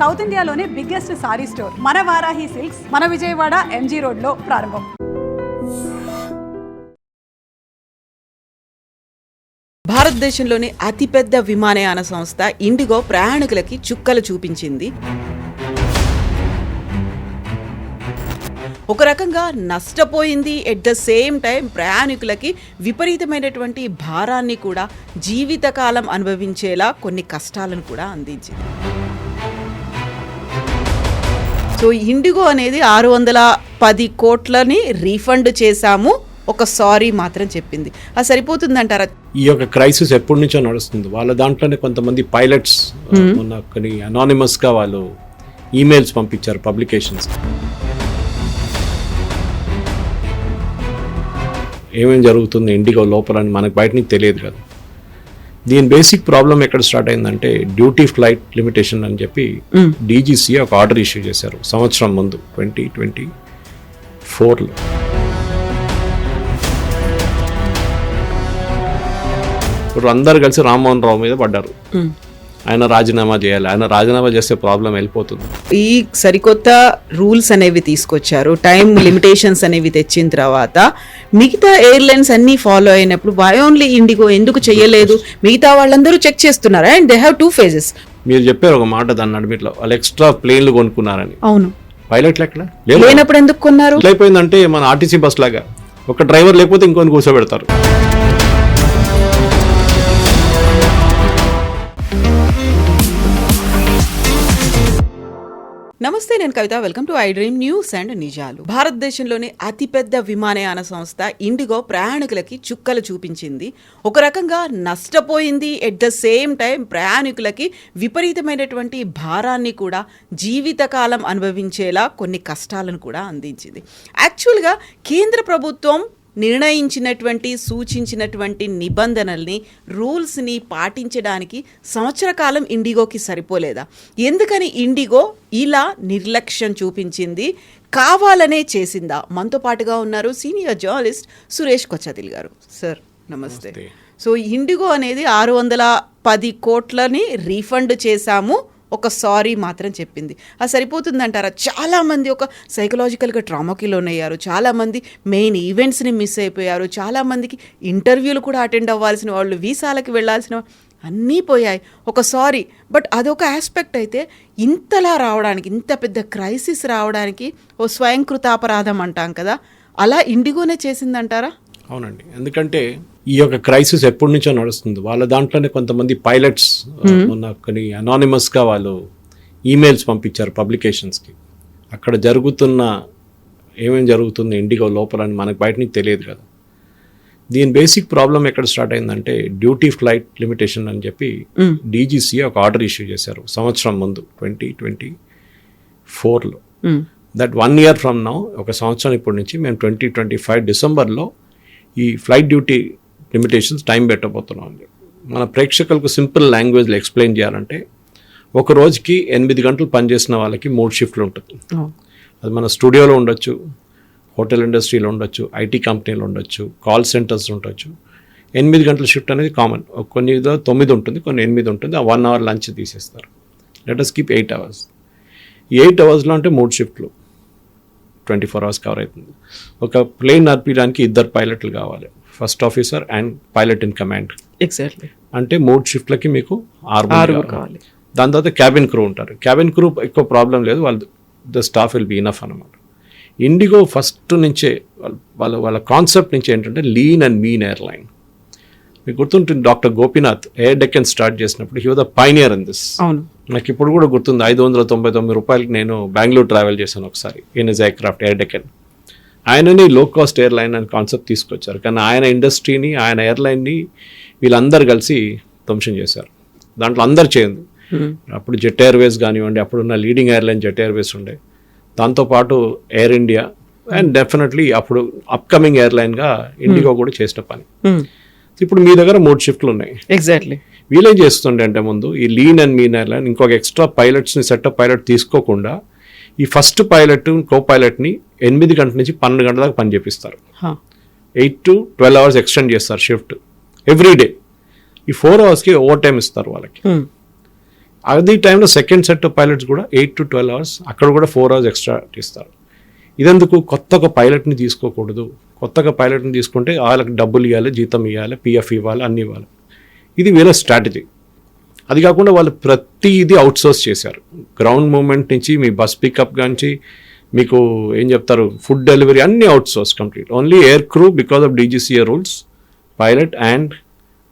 South ఇండియాలోనే biggest sorry store మన Varahi silks మన విజయవాడ ఎంజీ రోడ్ లో ప్రారంభం. భారతదేశంలోని అతిపెద్ద విమానయాన సంస్థ ఇండిగో ప్రయాణికులకి చుక్కలు చూపించింది. ఒక రకంగా నష్టపోయింది. ఎట్ ద సేమ్ టైం ప్రయాణికులకి విపరీతమైనటువంటి భారాన్ని కూడా జీవితకాలం అనుభవించేలా కొన్ని కష్టాలను కూడా అందించింది. సో ఇండిగో అనేది 610 కోట్లని రీఫండ్ చేశాము, ఒక సారీ మాత్రం చెప్పింది. అది సరిపోతుందంటారా? ఈ యొక్క క్రైసిస్ ఎప్పటి నుంచో నడుస్తుంది. వాళ్ళ దాంట్లోనే కొంతమంది పైలట్స్ మొన్న కొన్ని అనానిమస్గా వాళ్ళు ఈమెయిల్స్ పంపించారు పబ్లికేషన్స్. ఏమేమి జరుగుతుంది ఇండిగో లోపల అని మనకు బయట నుంచి తెలియదు కదా. దీని బేసిక్ ప్రాబ్లం ఎక్కడ స్టార్ట్ అయిందంటే డ్యూటీ ఫ్లైట్ లిమిటేషన్ అని చెప్పి డీజీసీ ఒక ఆర్డర్ ఇష్యూ చేశారు సంవత్సరం ముందు 2024లో. ఇప్పుడు అందరు కలిసి రామ్మోహన్ రావు మీద పడ్డారు. ఆయన రాజీనామా చేయాలి, ఆయన రాజీనామా చేస్తే ప్రాబ్లం వెళ్ళిపోతుంది. ఈ సరికొత్త రూల్స్ అనేవి తీసుకొచ్చారు, టైం లిమిటేషన్స్ అనేవి తెచ్చిన తర్వాత మిగతా ఎయిర్లైన్స్ అన్ని ఫాలో అయినప్పుడు వై ఓన్లీ ఇండిగో ఎందుకు చేయలేదు? మిగతా వాళ్ళందరూ చెక్ చేస్తున్నారు అండ్ దే హ్యావ్ 2 phases. మీరు చెప్పారు ఒక మాట దాన్ని అడ్మిట్లో, వాళ్ళు ఎక్స్ట్రా ప్లేన్లు కొనుక్కున్నారని. అవును, పైలట్లు ఎక్కడ లేనప్పుడు ఎందుకు కొన్నారు? అయిపోయిందంటే మన ఆర్టీసీ బస్ లాగా ఒక డ్రైవర్ లేకపోతే ఇంకొని కూర్చోబెడతారు. నమస్తే, నేను Kavitha. Welcome to I dream news and నిజాలు. భారతదేశంలోని అతిపెద్ద విమానయాన సంస్థ ఇండిగో ప్రయాణికులకి చుక్కలు చూపించింది. ఒక రకంగా నష్టపోయింది. ఎట్ ద సేమ్ టైం ప్రయాణికులకి విపరీతమైనటువంటి భారాన్ని కూడా జీవితకాలం అనుభవించేలా కొన్ని కష్టాలను కూడా అందించింది. యాక్చువల్గా కేంద్ర ప్రభుత్వం నిర్ణయించినటువంటి సూచించినటువంటి నిబంధనల్ని రూల్స్ని పాటించడానికి సంవత్సర కాలం ఇండిగోకి సరిపోలేదా? ఎందుకని ఇండిగో ఇలా నిర్లక్ష్యం చూపించింది? కావాలనే చేసిందా? మనతో పాటుగా ఉన్నారు సీనియర్ జర్నలిస్ట్ సురేష్ కొచ్చదిల్ గారు. సార్ నమస్తే. సో ఇండిగో అనేది 610 కోట్లని రీఫండ్ చేశాము, ఒక సారీ మాత్రం చెప్పింది. అది సరిపోతుందంటారా? చాలామంది ఒక సైకలాజికల్గా ట్రామాకి లోనయ్యారు, చాలామంది మెయిన్ ఈవెంట్స్ని మిస్ అయిపోయారు, చాలామందికి ఇంటర్వ్యూలు కూడా అటెండ్ అవ్వాల్సిన వాళ్ళు, వీసాలకి వెళ్ళాల్సిన అన్నీ పోయాయి. ఒక సారీ, బట్ అదొక ఆస్పెక్ట్ అయితే ఇంతలా రావడానికి, ఇంత పెద్ద క్రైసిస్ రావడానికి ఓ స్వయంకృతాపరాధం అంటాం కదా, అలా ఇండిగోనే చేసిందంటారా? అవునండి, ఎందుకంటే ఈ యొక్క క్రైసిస్ ఎప్పటి నుంచో నడుస్తుంది. వాళ్ళ దాంట్లోనే కొంతమంది పైలట్స్ మొన్న కొన్ని అనానిమస్గా వాళ్ళు ఈమెయిల్స్ పంపించారు పబ్లికేషన్స్కి. అక్కడ ఏమేమి జరుగుతుంది ఇండిగో లోపల అని మనకు బయట నుంచి తెలియదు కదా. దీని బేసిక్ ప్రాబ్లం ఎక్కడ స్టార్ట్ అయిందంటే డ్యూటీ ఫ్లైట్ లిమిటేషన్ అని చెప్పి డీజీసీ ఒక ఆర్డర్ ఇష్యూ చేశారు సంవత్సరం ముందు 2024లో. దట్ 1 year ఫ్రమ్ నౌ, ఒక సంవత్సరం ఇప్పటి నుంచి మేము 2025 డిసెంబర్లో ఈ ఫ్లైట్ డ్యూటీ లిమిటేషన్స్ టైం పెట్టబోతున్నాం. మన ప్రేక్షకులకు సింపుల్ లాంగ్వేజ్లో ఎక్స్ప్లెయిన్ చేయాలంటే, ఒక రోజుకి 8 గంటలు పనిచేసిన వాళ్ళకి 3 షిఫ్ట్లు ఉంటుంది. అది మన స్టూడియోలో ఉండొచ్చు, హోటల్ ఇండస్ట్రీలో ఉండొచ్చు, ఐటీ కంపెనీలో ఉండొచ్చు, కాల్ సెంటర్స్ ఉండొచ్చు. 8 గంటల షిఫ్ట్ అనేది కామన్. కొన్ని 9 ఉంటుంది, కొన్ని 8 ఉంటుంది. ఆ 1 hour లంచ్ తీసేస్తారు. Let us keep 8 hours. ఈ 8 hours అంటే 3 షిఫ్ట్లు, 24 hours కవర్ అవుతుంది. ఒక ప్లేన్ నడిపించడానికి 2 పైలట్లు కావాలి, first officer and pilot in command. Exactly. అంటే 3 షిఫ్ట్లకి మీకు 6 కావాలి. దాని తర్వాత క్యాబిన్ క్రూ ఉంటారు. క్యాబిన్ క్రూ ఎక్కువ ప్రాబ్లం లేదు, వాళ్ళు the staff will be enough అనమాట. ఇండిగో ఫస్ట్ నుంచే వాళ్ళ కాన్సెప్ట్ నుంచి ఏంటంటే లీన్ అండ్ మీన్ ఎయిర్లైన్. మీకు గుర్తుంటుంది, doctor Gopinath air Deccan start చేసినప్పుడు he was the pioneer in this. నాకు ఇప్పుడు కూడా గుర్తుంది, 599 రూపాయలకి నేను బెంగళూరు ట్రావెల్ చేశాను ఒకసారి in is aircraft air Deccan. ఆయనని లో కాస్ట్ ఎయిర్లైన్ అని కాన్సెప్ట్ తీసుకొచ్చారు, కానీ ఆయన ఇండస్ట్రీని, ఆయన ఎయిర్లైన్ని వీళ్ళందరూ కలిసి ధ్వంసం చేశారు. దాంట్లో అందరు చేయండి. అప్పుడు జెట్ ఎయిర్వేస్ కానివ్వండి, అప్పుడున్న లీడింగ్ ఎయిర్లైన్ జెట్ ఎయిర్వేస్ ఉండే, దాంతోపాటు ఎయిర్ ఇండియా అండ్ డెఫినెట్లీ అప్పుడు అప్కమింగ్ ఎయిర్లైన్గా ఇండిగో కూడా చేసిన పని. ఇప్పుడు మీ దగ్గర 3 షిఫ్ట్లు ఉన్నాయి. ఎగ్జాక్ట్లీ. వీళ్ళేం చేస్తుండే అంటే ముందు ఈ లీన్ అండ్ మీన్ ఎయిర్లైన్ ఇంకొక ఎక్స్ట్రా పైలట్స్ని, సెటప్ పైలట్ తీసుకోకుండా ఈ ఫస్ట్ పైలట్, కో పైలట్ని 8 గంటల నుంచి 12 గంటల దాకా పని చేపిస్తారు. 8 to 12 hours ఎక్స్టెండ్ చేస్తారు షిఫ్ట్ ఎవ్రీ డే. ఈ 4 hours ఓవర్ టైం ఇస్తారు వాళ్ళకి. అదే టైంలో సెకండ్ సెట్ ఆఫ్ పైలట్స్ కూడా 8 to 12 hours, అక్కడ కూడా 4 hours ఎక్స్ట్రా ఇస్తారు. ఇదెందుకు? కొత్తగా పైలట్ని తీసుకోకూడదు. కొత్తగా పైలట్ని తీసుకుంటే వాళ్ళకి డబ్బులు ఇవ్వాలి, జీతం ఇవ్వాలి, పిఎఫ్ ఇవ్వాలి, అన్నీ ఇవ్వాలి. ఇది వీళ్ళ స్ట్రాటజీ. అది కాకుండా వాళ్ళు ప్రతిదీ అవుట్సోర్స్ చేశారు. గ్రౌండ్ మూమెంట్ నుంచి మీ బస్ పికప్ నుంచి మీకు ఏం చెప్తారు, ఫుడ్ డెలివరీ అన్నీ outsource complete. Only air crew because of DGCA rules, pilot and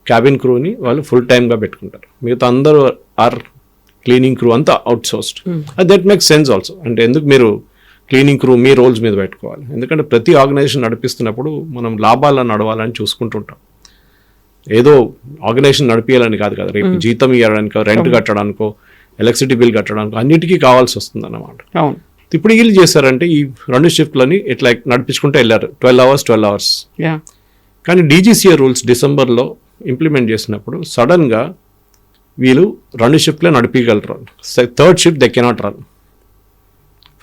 cabin క్రూని వాళ్ళు ఫుల్ టైమ్గా పెట్టుకుంటారు. మిగతా అందరూ ఆర్ క్లీనింగ్ క్రూ అంతా outsourced. That makes sense also. అంటే ఎందుకు మీరు క్లీనింగ్ క్రూ మీ రోల్స్ మీద పెట్టుకోవాలి? ఎందుకంటే ప్రతి ఆర్గనైజేషన్ నడిపిస్తున్నప్పుడు మనం లాభాలను నడవాలని చూసుకుంటుంటాం. ఏదో ఆర్గనైజేషన్ నడిపించాలని కాదు కదా, రేపు జీతం ఇవ్వడానికో, రెంట్ కట్టడానికో, ఎలక్ట్రిసిటీ బిల్ కట్టడానికో అన్నిటికీ కావాల్సి వస్తుంది అన్నమాట. ఇప్పుడు వీళ్ళు చేశారంటే ఈ 2 షిఫ్ట్లని ఇట్లా నడిపించుకుంటూ వెళ్ళారు 12 hours. కానీ డీజీసీఏ రూల్స్ డిసెంబర్లో ఇంప్లిమెంట్ చేసినప్పుడు సడన్గా వీళ్ళు 2 షిఫ్ట్లే నడిపించగలరు. 3rd shift they cannot run.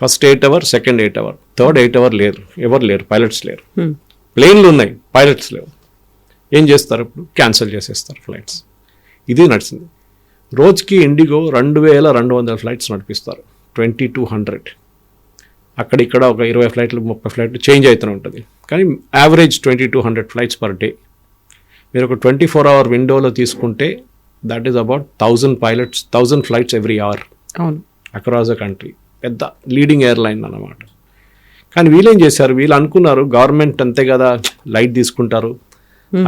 First 8 hours, second 8 hours, third 8 hours లేరు, ఎవరు లేరు, పైలట్స్ లేరు. ప్లేన్లు ఉన్నాయి, పైలట్స్ లేవు. ఏం చేస్తారు? ఇప్పుడు క్యాన్సిల్ చేసేస్తారు ఫ్లైట్స్. ఇది నడిచింది. రోజుకి ఇండిగో 2200 ఫ్లైట్స్ నడిపిస్తారు, 2200. అక్కడిక్కడ ఒక 20 ఫ్లైట్లు 30 ఫ్లైట్లు చేంజ్ అవుతూనే ఉంటుంది. కానీ యావరేజ్ 2200 ఫ్లైట్స్ పర్ డే. మీరు ఒక 24 hour విండోలో తీసుకుంటే that is about 1000 flights every hour across the country. పెద్ద లీడింగ్ ఎయిర్లైన్ అన్నమాట. కానీ వీళ్ళేం చేశారు, వీళ్ళు అనుకున్నారు గవర్నమెంట్ అంతే కదా లైట్ తీసుకుంటారు,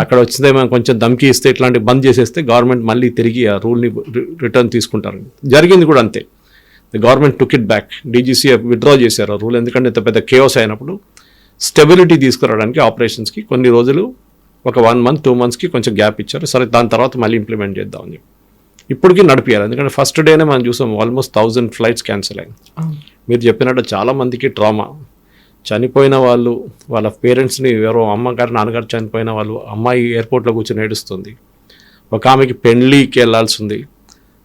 అక్కడ వచ్చితే మనం కొంచెం దమ్కి ఇస్తే ఇట్లాంటి బంద్ చేసేస్తే గవర్నమెంట్ మళ్ళీ తిరిగి ఆ రూల్ని రిటర్న్ తీసుకుంటారు. జరిగింది కూడా అంతే. The government took it back. DGCA withdraw చేశారు ఆ రూల్. ఎందుకంటే ఇంత పెద్ద కేఓస్ అయినప్పుడు స్టెబిలిటీ తీసుకురావడానికి ఆపరేషన్స్కి కొన్ని రోజులు, ఒక 1 month 2 monthsకి కొంచెం గ్యాప్ ఇచ్చారు. సరే దాని తర్వాత మళ్ళీ ఇంప్లిమెంట్ చేద్దామని చెప్పి ఇప్పటికీ నడిపించాలి. ఎందుకంటే ఫస్ట్ డేనే మనం చూసాం ఆల్మోస్ట్ 1000 ఫ్లైట్స్ క్యాన్సిల్ అయింది. మీరు చెప్పినట్టు చాలామందికి ట్రామా, చనిపోయిన వాళ్ళు వాళ్ళ పేరెంట్స్ని, ఎవరో అమ్మగారు నాన్నగారు చనిపోయిన వాళ్ళు, అమ్మాయి ఎయిర్పోర్ట్లో కూర్చొని ఏడుస్తుంది. ఒక ఆమెకి పెళ్లికి వెళ్ళాల్సి ఉంది.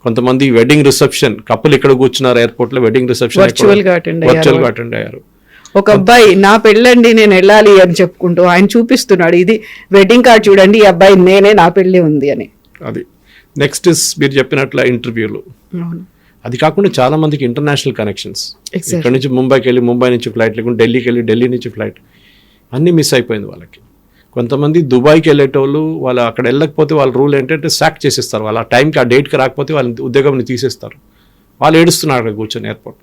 కొంతమంది వెడ్డింగ్ రిసెప్షన్, కప్పులు ఇక్కడ కూర్చున్నారు ఎయిర్పోర్ట్లో, వెడ్డింగ్ రిసెప్షన్ వర్చువల్గా అటెండ్ అయ్యారు. ఒక అబ్బాయి నా పెళ్ళండి నేను వెళ్ళాలి అని చెప్పుకుంటూ ఆయన చూపిస్తున్నాడు, ఇది వెడ్డింగ్ కార్డ్ చూడండి, ఈ అబ్బాయి నేనే, నా పెళ్ళి ఉంది అని. అది నెక్స్ట్ ఇస్ మీరు చెప్పినట్ల ఇంటర్వ్యూలు. అది కాకుండా చాలా మందికి ఇంటర్నేషనల్ కనెక్షన్స్, ఇక్కడ నుంచి ముంబైకి వెళ్ళి, ముంబై నుంచి ఫ్లైట్, లేకుంటే ఢిల్లీకి వెళ్ళి, ఢిల్లీ నుంచి ఫ్లైట్, అన్నీ మిస్ అయిపోయింది వాళ్ళకి. కొంతమంది దుబాయ్కి వెళ్ళేటోళ్ళు, వాళ్ళు అక్కడ వెళ్ళకపోతే వాళ్ళ రూల్ ఏంటంటే సాక్ చేసేస్తారు. వాళ్ళ ఆ టైంకి ఆ డేట్కి రాకపోతే వాళ్ళ ఉద్యోగంని తీసేస్తారు. వాళ్ళు ఏడుస్తున్నారు అక్కడ కూర్చొని ఎయిర్పోర్ట్.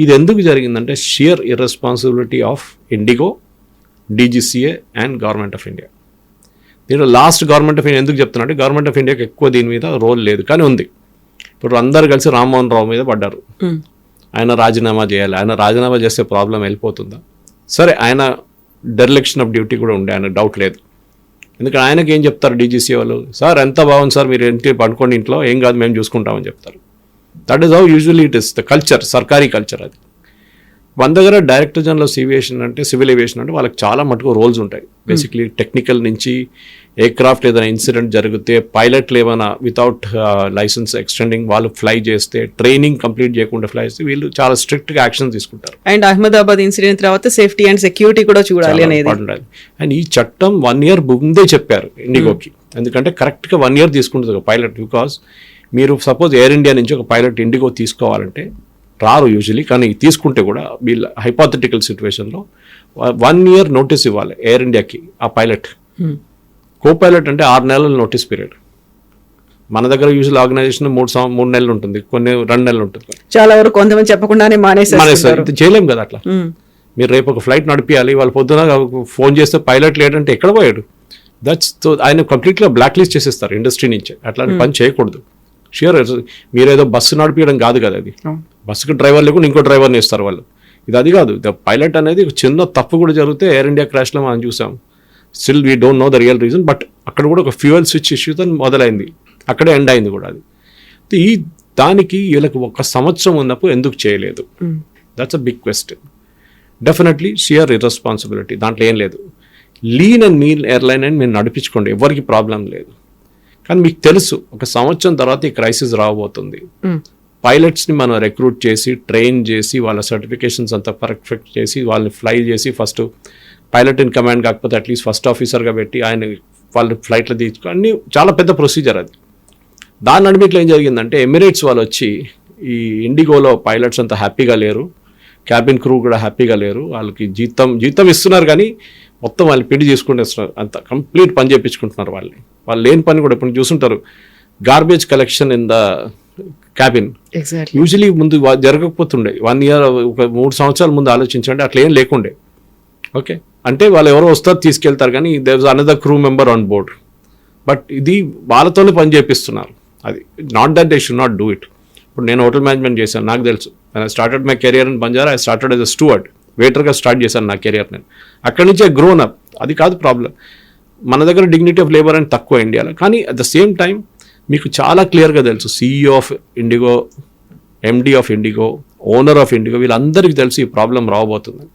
ఇది ఎందుకు జరిగిందంటే shear irresponsibility of IndiGo, DGCA and government of India. దీంట్లో లాస్ట్ గవర్నమెంట్ ఆఫ్ ఇండియా ఎందుకు చెప్తున్నా అంటే గవర్నమెంట్ ఆఫ్ ఇండియాకి ఎక్కువ దీని మీద రోల్ లేదు, కానీ ఉంది. ఇప్పుడు అందరు కలిసి రామ్మోహన్ రావు మీద పడ్డారు, ఆయన రాజీనామా చేయాలి. ఆయన రాజీనామా చేస్తే ప్రాబ్లం వెళ్ళిపోతుందా? సరే, ఆయన డెరిలెక్షన్ ఆఫ్ డ్యూటీ కూడా ఉండే, ఆయన డౌట్ లేదు. ఎందుకంటే ఆయనకి ఏం చెప్తారు డీజీసీ వాళ్ళు, సార్ ఎంత బాగుంది సార్, మీరు ఇంటి పడుకోండి ఇంట్లో, ఏం కాదు మేము చూసుకుంటామని చెప్తారు. That is how usually it is the culture, సర్కారీ కల్చర్ అది. మన దగ్గర director general of civil aviation అంటే వాళ్ళకి చాలా మటుకు రోల్స్ ఉంటాయి. బేసిక్లీ టెక్నికల్ నుంచి ఎయిర్క్రాఫ్ట్ ఏదైనా ఇన్సిడెంట్ జరిగితే, పైలట్లు ఏమైనా వితౌట్ లైసెన్స్ ఎక్స్టెండింగ్ వాళ్ళు ఫ్లై చేస్తే, ట్రైనింగ్ కంప్లీట్ చేయకుండా ఫ్లై చేస్తే వీళ్ళు చాలా స్ట్రిక్ట్గా యాక్షన్ తీసుకుంటారు. అండ్ అహ్మదాబాద్ ఇన్సిడెంట్ తర్వాత సేఫ్టీ అండ్ సెక్యూరిటీ కూడా చూడాలి అనేది. అండ్ ఈ చట్టం 1 year ముందే చెప్పారు ఇండిగోకి. ఎందుకంటే కరెక్ట్గా 1 year తీసుకుంటుంది ఒక పైలట్. బికాస్ మీరు సపోజ్ ఎయిర్ ఇండియా నుంచి ఒక పైలట్ ఇండిగో తీసుకోవాలంటే రారు యూజువలీ, కానీ తీసుకుంటే కూడా వీళ్ళ హైపోథెటికల్ సిచ్యువేషన్లో 1 year నోటీస్ ఇవ్వాలి ఎయిర్ ఇండియాకి ఆ పైలట్. కో పైలట్ అంటే 6 నెలల నోటీస్ పీరియడ్. మన దగ్గర యూజువల్ ఆర్గనైజేషన్ 3 నెలలు ఉంటుంది, కొన్ని 2 నెలలు ఉంటుంది. చాలా వరకు కొంతమంది చెప్పకుండానే మానేస్తారు. చేయలేం కదా అట్లా. మీరు రేపు ఒక ఫ్లైట్ నడిపించాలి, వాళ్ళు పొద్దున ఫోన్ చేస్తే పైలట్ లేడంటే ఎక్కడ పోయాడు, దట్స్ సో ఆయన కంప్లీట్గా బ్లాక్ లిస్ట్ చేసేస్తారు ఇండస్ట్రీ నుంచి. అట్లాంటి పని చేయకూడదు. ష్యూర్, మీరేదో బస్సు నడిపించడం కాదు కదా అది. బస్సుకి డ్రైవర్ లేకుండా ఇంకో డ్రైవర్ని ఇస్తారు వాళ్ళు. ఇది అది కాదు. ద పైలట్ అనేది చిన్న తప్పు కూడా జరిగితే ఎయిర్ ఇండియా క్రాష్లో మనం చూసాం. Still we don't know the real reason, but అక్కడ కూడా ఒక ఫ్యూయల్ స్విచ్ ఇష్యూతో మొదలైంది, అక్కడే ఎండ్ అయింది కూడా అది. ఈ దానికి వీళ్ళకి 1 సంవత్సరం ఉన్నప్పుడు ఎందుకు చేయలేదు? That's a big question. Definitely sheer irresponsibility, దాంట్లో ఏం లేదు. లీన్ అండ్ మీన్ ఎయిర్లైన్ అని మీరు నడిపించుకోండి, ఎవరికి ప్రాబ్లం లేదు. కానీ మీకు తెలుసు 1 సంవత్సరం తర్వాత ఈ క్రైసిస్ రాబోతుంది. పైలట్స్ని మనం రిక్రూట్ చేసి, ట్రైన్ చేసి, వాళ్ళ సర్టిఫికేషన్స్ అంతా పర్ఫెక్ట్ చేసి, వాళ్ళని ఫ్లై చేసి, ఫస్ట్ పైలట్ ఇన్ కమాండ్ కాకపోతే అట్లీస్ట్ ఫస్ట్ ఆఫీసర్గా పెట్టి ఆయన వాళ్ళు ఫ్లైట్లో తీసుకుని, అన్ని చాలా పెద్ద ప్రొసీజర్ అది. దాని నడిమిట్లో ఏం జరిగిందంటే ఎమిరేట్స్ వాళ్ళు వచ్చి ఈ ఇండిగోలో పైలట్స్ అంతా హ్యాపీగా లేరు, క్యాబిన్ క్రూ కూడా హ్యాపీగా లేరు, వాళ్ళకి జీతం ఇస్తున్నారు కానీ మొత్తం వాళ్ళు పిండి చేసుకుంటేస్తున్నారు, అంత కంప్లీట్ పని చేయించుకుంటున్నారు వాళ్ళు లేని పని కూడా ఇప్పుడు చూసుంటారు. Garbage collection in the cabin usually ముందు జరగకపోతుండే 1 year ఒక 3 సంవత్సరాల ముందు ఆలోచించండి, అట్లా ఏం లేకుండే. ఓకే, అంటే వాళ్ళు ఎవరో వస్తారు తీసుకెళ్తారు కానీ there was another crew member on board. But ఇది వాళ్ళతోనే పని చేపిస్తున్నారు. అది not that they should not do it. ఇప్పుడు నేను హోటల్ మేనేజ్మెంట్ చేశాను, నాకు తెలుసు. I started my career in Banjara. I started as a steward, వెయిటర్గా స్టార్ట్ చేశాను నా కెరియర్ నేను. అక్కడి నుంచే గ్రోన్ అప్. అది కాదు ప్రాబ్లం. మన దగ్గర డిగ్నిటీ ఆఫ్ లేబర్ అని తక్కువ ఇండియాలో, కానీ అట్ ద సేమ్ టైం మీకు చాలా క్లియర్గా తెలుసు CEO of IndiGo, MD of IndiGo, owner of IndiGo, వీళ్ళందరికీ తెలిసి ఈ ప్రాబ్లం రాబోతుందని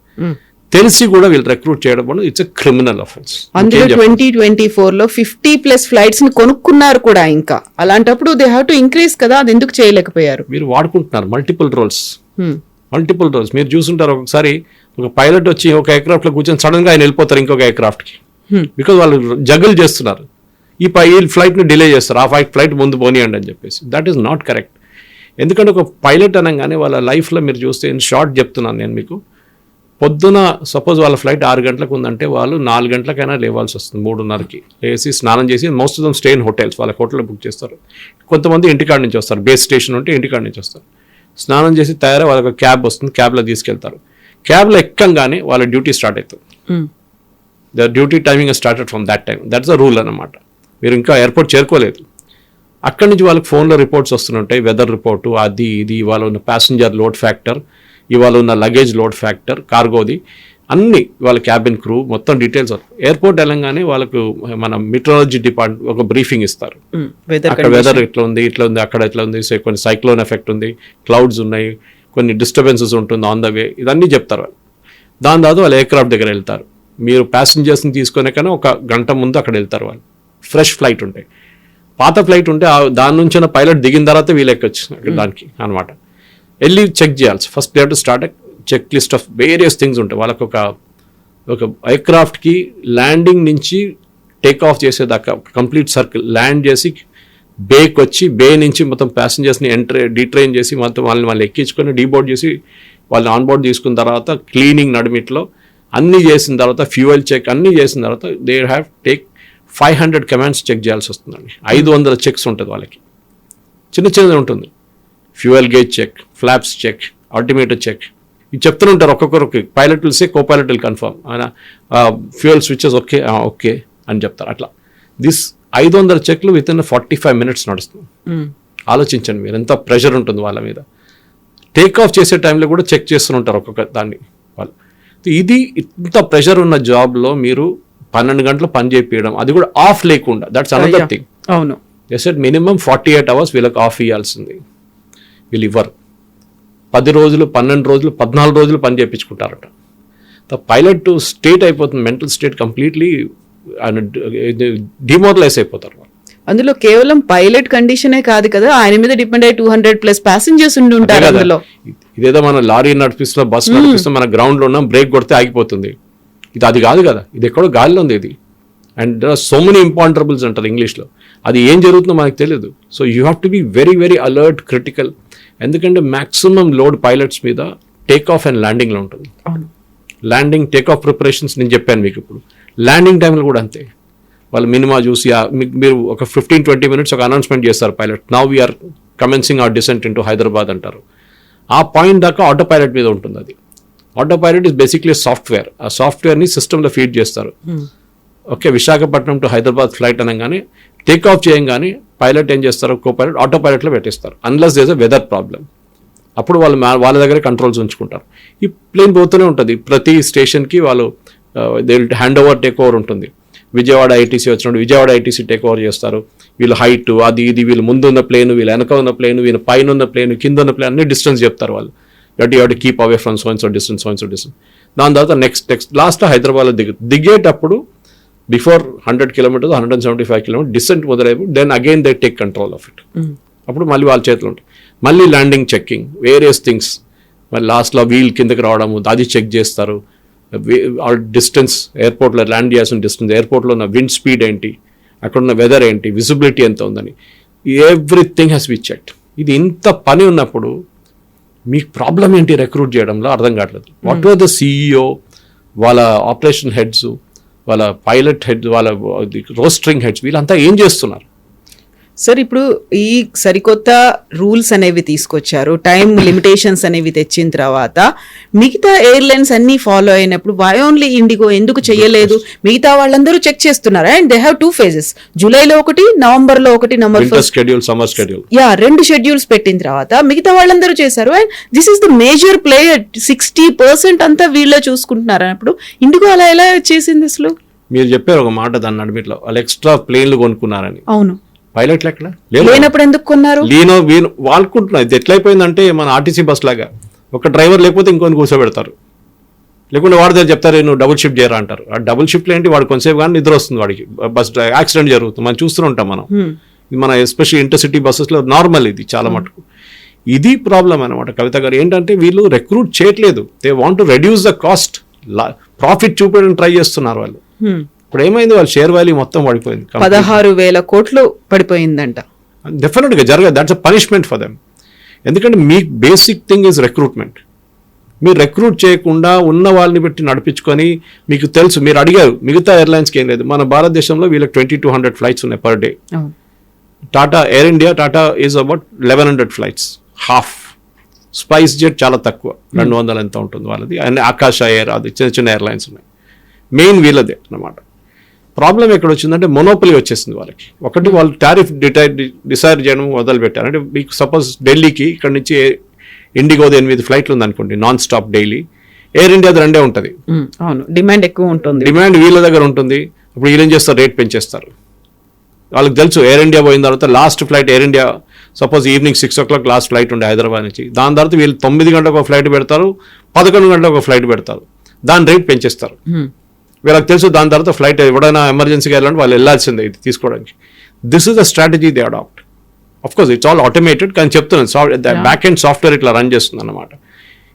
తెలిసి కూడా వీళ్ళు రిక్రూట్ చేయడం ఇట్స్ ఎ క్రిమినల్ అఫెన్స్. అందులో 2024లో 50+ ఫ్లైట్స్ ని కొనుక్కున్నారు కూడా. ఇంకా అలాంటప్పుడు దే హావ్ టు ఇంక్రీజ్ కదా, అది ఎందుకు చేయలేకపోయారు? మీరు వాడుకుంటున్నారు మల్టిపుల్ రోల్స్. మీరు చూసుంటారు ఒకసారి ఒక పైలట్ వచ్చి ఒక ఎయిర్క్రాఫ్ట్ లో కూర్చొని సడన్ గా ఆయన వెళ్ళిపోతారు ఇంకొక ఎయిర్క్రాఫ్ట్ కి, బికాజ్ వాళ్ళు జగల్ చేస్తున్నారు. ఈ ఫ్లైట్ ని డిలే చేస్తారు, ఆ ఫ్లైట్ ముందు పోనీయండి అని చెప్పేసి. That is not correct. ఎందుకంటే ఒక పైలట్ అనగానే వాళ్ళ లైఫ్లో మీరు చూస్తే షార్ట్ చెప్తున్నాను నేను మీకు, పొద్దున సపోజ్ వాళ్ళ ఫ్లైట్ 6 గంటలకు ఉందంటే వాళ్ళు 4 గంటలకైనా లేవాల్సి వస్తుంది, 3:30కి లేచి స్నానం చేసి, most of them stay in hotels, వాళ్ళ హోటల్లో బుక్ చేస్తారు. కొంతమంది ఇంటికాడ నుంచి వస్తారు, బేస్ స్టేషన్ ఉంటే ఇంటికాడ నుంచి వస్తారు. స్నానం చేసి తయారై వాళ్ళకి క్యాబ్ వస్తుంది, క్యాబ్లో తీసుకెళ్తారు. క్యాబ్లో ఎక్కంగానే వాళ్ళ డ్యూటీ స్టార్ట్ అవుతుంది. The duty timing started from that time. That's the rule అన్నమాట. మీరు ఇంకా ఎయిర్పోర్ట్ చేరుకోలేదు, అక్కడి నుంచి వాళ్ళకి ఫోన్లో రిపోర్ట్స్ వస్తుంటాయి, వెదర్ రిపోర్టు, అది ఇది, ఇవాళ ఉన్న ప్యాసింజర్ లోడ్ ఫ్యాక్టర్, ఇవాళ ఉన్న లగేజ్ లోడ్ ఫ్యాక్టర్, కార్గోది అన్ని, వాళ్ళ క్యాబిన్ క్రూ మొత్తం డీటెయిల్స్. ఎయిర్పోర్ట్ వెళ్ళంగానే వాళ్ళకు మన మెట్రాలజీ డిపార్ట్మెంట్ ఒక బ్రీఫింగ్ ఇస్తారు. అక్కడ వెదర్ ఇట్లా ఉంది, అక్కడ ఇట్లా ఉంది, కొన్ని సైక్లోన్ ఎఫెక్ట్ ఉంది, క్లౌడ్స్ ఉన్నాయి, కొన్ని డిస్టర్బెన్సెస్ ఉంటుంది ఆన్ ద వే, ఇదన్నీ చెప్తారు వాళ్ళు. దాని తర్వాత వాళ్ళు ఎయిర్క్రాఫ్ట్ దగ్గర వెళ్తారు. మీరు ప్యాసింజర్స్ని తీసుకునే కన్నా 1 గంట ముందు అక్కడ వెళ్తారు వాళ్ళు. ఫ్రెష్ ఫ్లైట్ ఉంటాయి. పాత ఫ్లైట్ ఉంటే దాని నుంచి పైలట్ దిగిన తర్వాత వీళ్ళు ఎక్కొచ్చు దానికి అనమాట. వెళ్ళి చెక్ చేయాల్సి. First they have to start check list of various things ఉంటాయి వాళ్ళకు. ఒక ఎయిర్క్రాఫ్ట్కి ల్యాండింగ్ నుంచి టేక్ ఆఫ్ చేసేదాకా కంప్లీట్ సర్కిల్ ల్యాండ్ చేసి బేకి వచ్చి, బే నుంచి మొత్తం ప్యాసింజర్స్ని డీట్రైన్ చేసి మొత్తం వాళ్ళని ఎక్కించుకొని డీబోర్డ్ చేసి వాళ్ళని ఆన్బోర్డ్ తీసుకున్న తర్వాత క్లీనింగ్ నడిమిట్లో అన్నీ చేసిన తర్వాత ఫ్యూయల్ చెక్ అన్నీ చేసిన తర్వాత they have take 500 commands check చేయాల్సి వస్తుందండి. 500 చెక్స్ ఉంటుంది వాళ్ళకి. చిన్నది ఉంటుంది. Fuel gauge check, flaps check, altimeter check, ఇది చెప్తూనే ఉంటారు ఒక్కొక్కరికి. Pilot will say, co pilot will confirm, fuel switches okay okay అని చెప్తారు. అట్లా 500 చెక్లు విత్ ఇన్ 45 minutes నడుస్తుంది. ఆలోచించండి మీరు, ఎంత ప్రెషర్ ఉంటుంది వాళ్ళ మీద. టేక్ ఆఫ్ చేసే టైంలో కూడా చెక్ చేస్తూ ఉంటారు ఒక్కొక్క దాన్ని వాళ్ళు. ఇది ఇంత ప్రెషర్ ఉన్న జాబ్లో మీరు 12 గంటలు పని చేయించడం, అది కూడా ఆఫ్ లేకుండా, దట్స్ అనదర్ థింగ్. అవును, జస్ట్ మినిమం 48 hours వీళ్ళకి ఆఫ్ ఇవ్వాల్సింది. వీళ్ళు ఇవ్వరు. 10 రోజులు, 12 రోజులు, 14 రోజులు పని చేయించుకుంటారట. పైలట్ స్టేట్ అయిపోతుంది, మెంటల్ స్టేట్ కంప్లీట్లీ డిమోరలైజ్ అయిపోతారు. అందులో కేవలం పైలట్ కండిషనే కాదు కదా, ఆయన మీద డిపెండ్ అయ్యి 200+ ప్యాసింజర్స్ ఉండి ఉంటారు అందులో. ఇదేదో మన లారీ నడిపిస్తున్నా, బస్సు నడిపిస్తున్నా, మన గ్రౌండ్లో ఉన్నాం, బ్రేక్ కొడితే ఆగిపోతుంది. ఇది అది కాదు కదా, ఇది ఎక్కడో గాలిలో ఉంది ఇది. And there are so many imponderables అంటారు ఇంగ్లీష్లో. అది ఏం జరుగుతుందో మనకు తెలియదు. So you have to be very very alert, critical. ఎందుకంటే మ్యాక్సిమం లోడ్ పైలట్స్ మీద టేక్ ఆఫ్ అండ్ ల్యాండింగ్లో ఉంటుంది. ల్యాండింగ్ టేక్ ఆఫ్ ప్రిపరేషన్స్ నేను చెప్పాను మీకు. ఇప్పుడు ల్యాండింగ్ టైంలో కూడా అంతే. వాళ్ళు మినిమా చూసి మీరు ఒక 15-20 minutes ఒక అనౌన్స్మెంట్ చేస్తారు pilot, now we're commencing our descent into Hyderabad అంటారు. ఆ పాయింట్ దాకా ఆటో పైలట్ మీద ఉంటుంది. అది auto pilot is basically software. ఆ సాఫ్ట్వేర్ని సిస్టంలో ఫీడ్ చేస్తారు. Okay, Visakhapatnam to Hyderabad flight అనగానే టేక్ ఆఫ్ చేయంగానే పైలట్ ఏం చేస్తారు, కో పైలట్ ఆటో పైలట్లో పెట్టేస్తారు. Unless there is a weather problem. అప్పుడు వాళ్ళ దగ్గర కంట్రోల్స్ ఉంచుకుంటారు. ఈ ప్లేన్ పోతూనే ఉంటుంది. ప్రతి స్టేషన్కి వాళ్ళు they will hand over take over ఉంటుంది. విజయవాడ ఐటీసీ వచ్చినప్పుడు విజయవాడ ఐటీసీ టేక్ ఓవర్ చేస్తారు. వీళ్ళు హైట్ అది ఇది, వీళ్ళు ముందు ఉన్న ప్లేన్, వీళ్ళు వెనక ఉన్న ప్లేన్, వీళ్ళు పైన ఉన్న ప్లేన్, కింద ఉన్న ప్లేన్ అన్ని డిస్టెన్స్ చెప్తారు వాళ్ళు. You have to keep away from so and so distance. దాని తర్వాత నెక్స్ట్ లాస్ట్లో హైదరాబాద్లో దిగేటప్పుడు బిఫోర్ 100 kilometers 175 kilometers డిసెంట్ మొదలైపు, then again they take control of it. అప్పుడు మళ్ళీ వాళ్ళ చేతిలో ఉంటుంది. మళ్ళీ ల్యాండింగ్ చెక్కింగ్, వేరియస్ థింగ్స్. మళ్ళీ లాస్ట్లో వీల్ కిందకి రావడము అది చెక్ చేస్తారు. డిస్టెన్స్, ఎయిర్పోర్ట్లో ల్యాండ్ చేయాల్సిన డిస్టెన్స్, ఎయిర్పోర్ట్లో ఉన్న విండ్ స్పీడ్ ఏంటి, అక్కడ ఉన్న వెదర్ ఏంటి, విజిబిలిటీ ఎంత ఉందని. Everything has be checked. ఇది ఇంత పని ఉన్నప్పుడు మీకు ప్రాబ్లం ఏంటి రిక్రూట్ చేయడంలో అర్థం కావట్లేదు. వాట్ ఆర్ ద CEO, వాళ్ళ ఆపరేషన్ హెడ్స్, వాళ్ళ పైలట్ హెడ్, వాళ్ళ రోస్టరింగ్ హెడ్స్, వీళ్ళంతా ఏం చేస్తున్నారు? సార్ ఇప్పుడు ఈ సరికొత్త రూల్స్ అనేవి తీసుకొచ్చారు, టైం లిమిటేషన్స్ అనేవి తెచ్చిన తర్వాత మిగతా ఎయిర్లైన్స్ అన్ని ఫాలో అయినప్పుడు వై ఓన్లీ ఇండిగో ఎందుకు చేయలేదు? మిగతా వాళ్ళందరూ చెక్ చేస్తున్నారు అండ్ దే హ్యావ్ 2 phases, జూలైలో ఒకటి, నవంబర్లో ఒకటి, winter schedule, summer schedule. 2 schedules పెట్టిన తర్వాత మిగతా వాళ్ళందరూ చేశారు and this is the major player. 60% అంతా వీళ్ళే చూసుకుంటున్నారు అన్నప్పుడు ఇండిగో అలా ఎలా చేసింది అసలు? మీరు చెప్పారు ఒక మాట దాన్ని నడిమిట్లో, వాళ్ళు ఎక్స్ట్రా ప్లేన్లు కొనుక్కున్నారని. అవును, పైలట్లు ఎక్కడ లేనప్పుడు ఎందుకు కొన్నారు? వీను వాళ్ళకుంటున్నారు. ఇది ఎట్లయిపోయిందంటే మన ఆర్టీసీ బస్ లాగా, ఒక డ్రైవర్ లేకపోతే ఇంకొని కూర్చోబెడతారు, లేకుంటే వాడి దగ్గర చెప్తారు నువ్వు డబుల్ షిఫ్ట్ చేయరా అంటారు. ఆ డబుల్ షిఫ్ట్లు ఏంటి, వాడు కొంతసేపు కానీ నిద్ర వస్తుంది, వాడికి బస్ యాక్సిడెంట్ జరుగుతుంది, మనం చూస్తూ ఉంటాం. మనం మన ఎస్పెషల్లీ ఇంటర్సిటీ బస్సెస్లో నార్మల్ ఇది చాలా మటుకు. ఇది ప్రాబ్లం అనమాట కవిత గారు. ఏంటంటే వీళ్ళు రిక్రూట్ చేయట్లేదు, they want to reduce the cost, profit చూపించడానికి ట్రై చేస్తున్నారు వాళ్ళు. ఇప్పుడు ఏమైంది, వాళ్ళ షేర్ వాల్యూ మొత్తం పడిపోయింది, 16,000 కోట్లు పడిపోయిందంట. డెఫినెట్గా జరగదు, that's a punishment for them. ఎందుకంటే మీ బేసిక్ థింగ్ ఇస్ రిక్రూట్మెంట్. మీరు రిక్రూట్ చేయకుండా ఉన్న వాళ్ళని పెట్టి నడిపించుకొని, మీకు తెలుసు, మీరు అడిగారు మిగతా ఎయిర్లైన్స్కి ఏం లేదు, మన భారతదేశంలో వీళ్ళకి 2200 ఫ్లైట్స్ ఉన్నాయి per day. Tata air India, Tata is about 1100 flights, half. Spice jet చాలా తక్కువ, 200 ఎంత ఉంటుంది వాళ్ళది. అండ్ ఆకాశ ఎయిర్, అది చిన్న చిన్న ఎయిర్లైన్స్ ఉన్నాయి, మెయిన్ వీళ్ళదే అన్నమాట. ప్రాబ్లం ఎక్కడ వచ్చిందంటే మొనోపలి వచ్చేసింది వాళ్ళకి. ఒకటి, వాళ్ళు టారిఫ్ డిసైడ్ చేయడం మొదలుపెట్టారు. అంటే మీకు సపోజ్ ఢిల్లీకి ఇక్కడ నుంచి ఇండిగోది 8 ఫ్లైట్లు ఉందనుకోండి నాన్ స్టాప్ డైలీ, ఎయిర్ ఇండియాది 2 ఉంటుంది. అవును, డిమాండ్ ఎక్కువ ఉంటుంది, డిమాండ్ వీళ్ళ దగ్గర ఉంటుంది. అప్పుడు వీళ్ళు ఏం చేస్తారు, రేట్ పెంచేస్తారు. వాళ్ళకి తెలుసు ఎయిర్ ఇండియా పోయిన తర్వాత last flight air India suppose evening 6 o'clock last flight ఉండే హైదరాబాద్ నుంచి, దాని తర్వాత వీళ్ళు 9 గంటలకు ఒక ఫ్లైట్ పెడతారు, 11 గంటలకు ఒక ఫ్లైట్ పెడతారు, దాని రేట్ పెంచేస్తారు. వీళ్ళకి తెలుసు దాని తర్వాత ఫ్లైట్ ఎవడైనా ఎమర్జెన్సీగా వెళ్ళాలంటే వాళ్ళు వెళ్ళాల్సిందే ఇది తీసుకోవడానికి. This is the strategy they adopt. Of course it's all automated, కానీ చెప్తున్నాను బ్యాక్ ఎండ్ సాఫ్ట్వేర్ ఇట్లా రన్ చేస్తుంది అన్నమాట.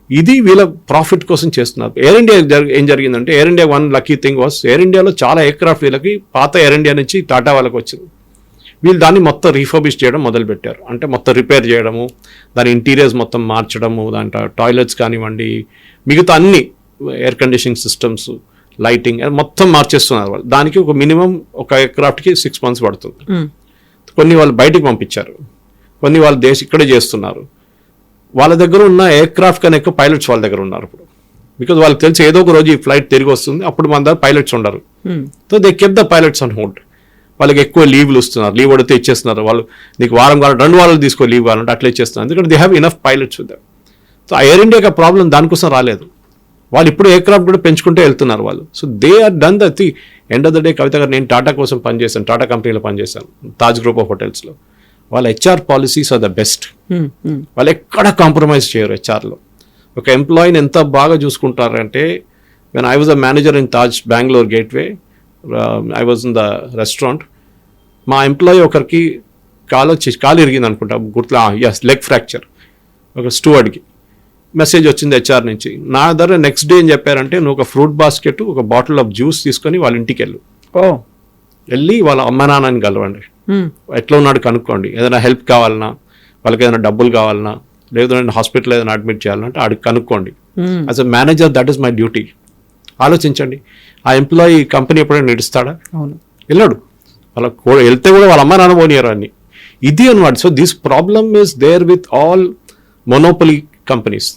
ఇది వీళ్ళ ప్రాఫిట్ కోసం చేస్తున్నారు. ఎయిర్ ఇండియా ఏం జరిగిందంటే, air India one lucky thing was, air ఇండియాలో చాలా ఎయిర్క్రాఫ్ట్ వీళ్ళకి పాత ఎయిర్ ఇండియా నుంచి టాటా వాళ్ళకి వచ్చింది. వీళ్ళు దాన్ని మొత్తం రీఫర్బిష్ చేయడం మొదలుపెట్టారు. అంటే మొత్తం రిపేర్ చేయడము, దాని ఇంటీరియర్స్ మొత్తం మార్చడము, దాంట్లో టాయిలెట్స్ కానివ్వండి, మిగతా అన్ని ఎయిర్ కండిషనింగ్ సిస్టమ్స్, లైటింగ్ మొత్తం మార్చేస్తున్నారు వాళ్ళు. దానికి ఒక మినిమం ఒక ఎయిర్క్రాఫ్ట్కి 6 months పడుతుంది. కొన్ని వాళ్ళు బయటికి పంపించారు, కొన్ని వాళ్ళు ఇక్కడే చేస్తున్నారు. వాళ్ళ దగ్గర ఉన్న ఎయిర్క్రాఫ్ట్ కన్నా ఎక్కువ పైలట్స్ వాళ్ళ దగ్గర ఉన్నారు ఇప్పుడు. బికాజ్ వాళ్ళకి తెలిసి ఏదో ఒక రోజు ఈ ఫ్లైట్ తిరిగి వస్తుంది, అప్పుడు మన దగ్గర పైలట్స్ ఉండరు. So they కెప్ the pilots on hold. వాళ్ళకి ఎక్కువ లీవ్లు ఇస్తున్నారు, లీవ్ అడిగితే ఇచ్చేస్తున్నారు. వాళ్ళు నీకు వారం కావాలి 2 వారాలు తీసుకో లీవ్ కావాలంటే అట్లా ఇచ్చేస్తున్నారు, ఎందుకంటే they have enough pilots with them. So ఆ ఎయిర్ ఇండియాకి ప్రాబ్లం దానికోసం రాలేదు, వాళ్ళు ఇప్పుడు ఎయిర్క్రాఫ్ట్ కూడా పెంచుకుంటే వెళ్తున్నారు వాళ్ళు. So they are done the end of the day. Kavitha గారు, నేను టాటా కోసం పనిచేశాను, టాటా కంపెనీలో పనిచేశాను, తాజ్ గ్రూప్ ఆఫ్ హోటల్స్లో. వాళ్ళ HR policies are the best. వాళ్ళు ఎక్కడ కాంప్రమైజ్ చేయరు హెచ్ఆర్లో. ఒక ఎంప్లాయీని ఎంత బాగా చూసుకుంటారంటే, when I was a manager in Taj Bengaluru gateway, I was in the restaurant. మా ఎంప్లాయీ ఒకరికి కాలు ఇరిగింది అనుకుంటా, గుర్తులా, ఎస్, లెగ్ ఫ్రాక్చర్. ఒక స్టూవర్డ్కి మెసేజ్ వచ్చింది HR నుంచి. నా దగ్గర నెక్స్ట్ డే ఏం చెప్పారంటే, నువ్వు ఒక ఫ్రూట్ బాస్కెట్, ఒక బాటిల్ ఆఫ్ జ్యూస్ తీసుకొని వాళ్ళ ఇంటికి వెళ్ళి వాళ్ళ అమ్మ నాన్నని కలవండి, ఎట్లా ఉన్నాడు కనుక్కోండి, ఏదైనా హెల్ప్ కావాలన్నా, వాళ్ళకి ఏదైనా డబ్బులు కావాలన్నా, లేదంటే హాస్పిటల్ ఏదైనా అడ్మిట్ చేయాలంటే ఆడికి కనుక్కోండి. As a manager that is my duty. ఆలోచించండి, ఆ ఎంప్లాయీ కంపెనీ ఎప్పుడైనా నడుస్తాడా? వెళ్ళాడు. వాళ్ళ వెళ్తే కూడా వాళ్ళ అమ్మ నాన్న పోనీయరు అన్ని. ఇది అనమాట. So this problem is there with all monopoly companies.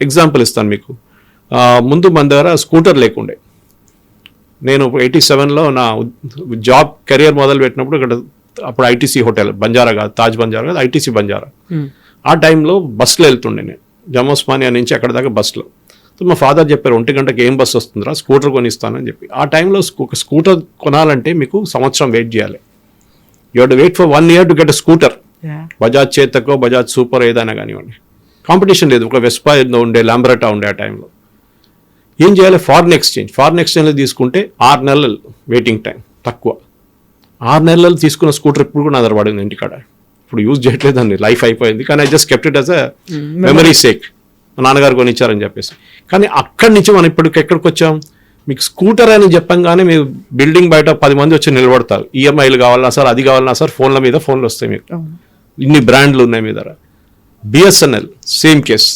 Example ఇస్తాను మీకు. ముందు మన దగ్గర స్కూటర్ లేకుండే. నేను 87లో నా జాబ్ కెరియర్ మొదలు పెట్టినప్పుడు ఇక్కడ అప్పుడు ITC హోటల్ బంజారా కాదు, తాజ్ బంజారా కాదు, ITC బంజారా. ఆ టైంలో బస్సులో వెళ్తుండే నేను, జమ్మోస్మానియా నుంచి అక్కడ దాకా బస్సులో. సో మా ఫాదర్ చెప్పారు, 1 గంటకి ఏం బస్సు వస్తుందిరా, స్కూటర్ కొనిస్తానని చెప్పి. ఆ టైంలో ఒక స్కూటర్ కొనాలంటే మీకు సంవత్సరం వెయిట్ చేయాలి. You have to wait for 1 year to get a scooter. Bajaj చేతకో బజాజ్ సూపర్ ఏదైనా కానివ్వండి, కాంపిటీషన్ లేదు. ఒక వెస్పా ఏదో ఉండే, లాంబ్రెటా ఉండే ఆ టైంలో. ఏం చేయాలి, ఫారిన్ ఎక్స్చేంజ్లో తీసుకుంటే 6 నెలలు వెయిటింగ్ టైం, తక్కువ. 6 నెలలు తీసుకున్న స్కూటర్ ఇప్పుడు కూడా నా దగ్గర పడింది ఇంటికాడ. ఇప్పుడు యూజ్ చేయట్లేదండి, లైఫ్ అయిపోయింది. కానీ I just kept it as a memory sake, మా నాన్నగారు కొనిచ్చారని చెప్పేసి. కానీ అక్కడి నుంచి మనం ఇప్పటికి ఎక్కడికి వచ్చాం, మీకు స్కూటర్ అని చెప్పంగానే మీరు బిల్డింగ్ బయట 10 మంది వచ్చి నిలబడతారు. ఈఎంఐలు కావాలన్నా సార్, అది కావాలన్నా సార్, ఫోన్ల మీద ఫోన్లు వస్తాయి మీకు. ఇన్ని బ్రాండ్లు ఉన్నాయి మీ దగ్గర. బిఎస్ఎన్ఎల్ సేమ్ కేస్,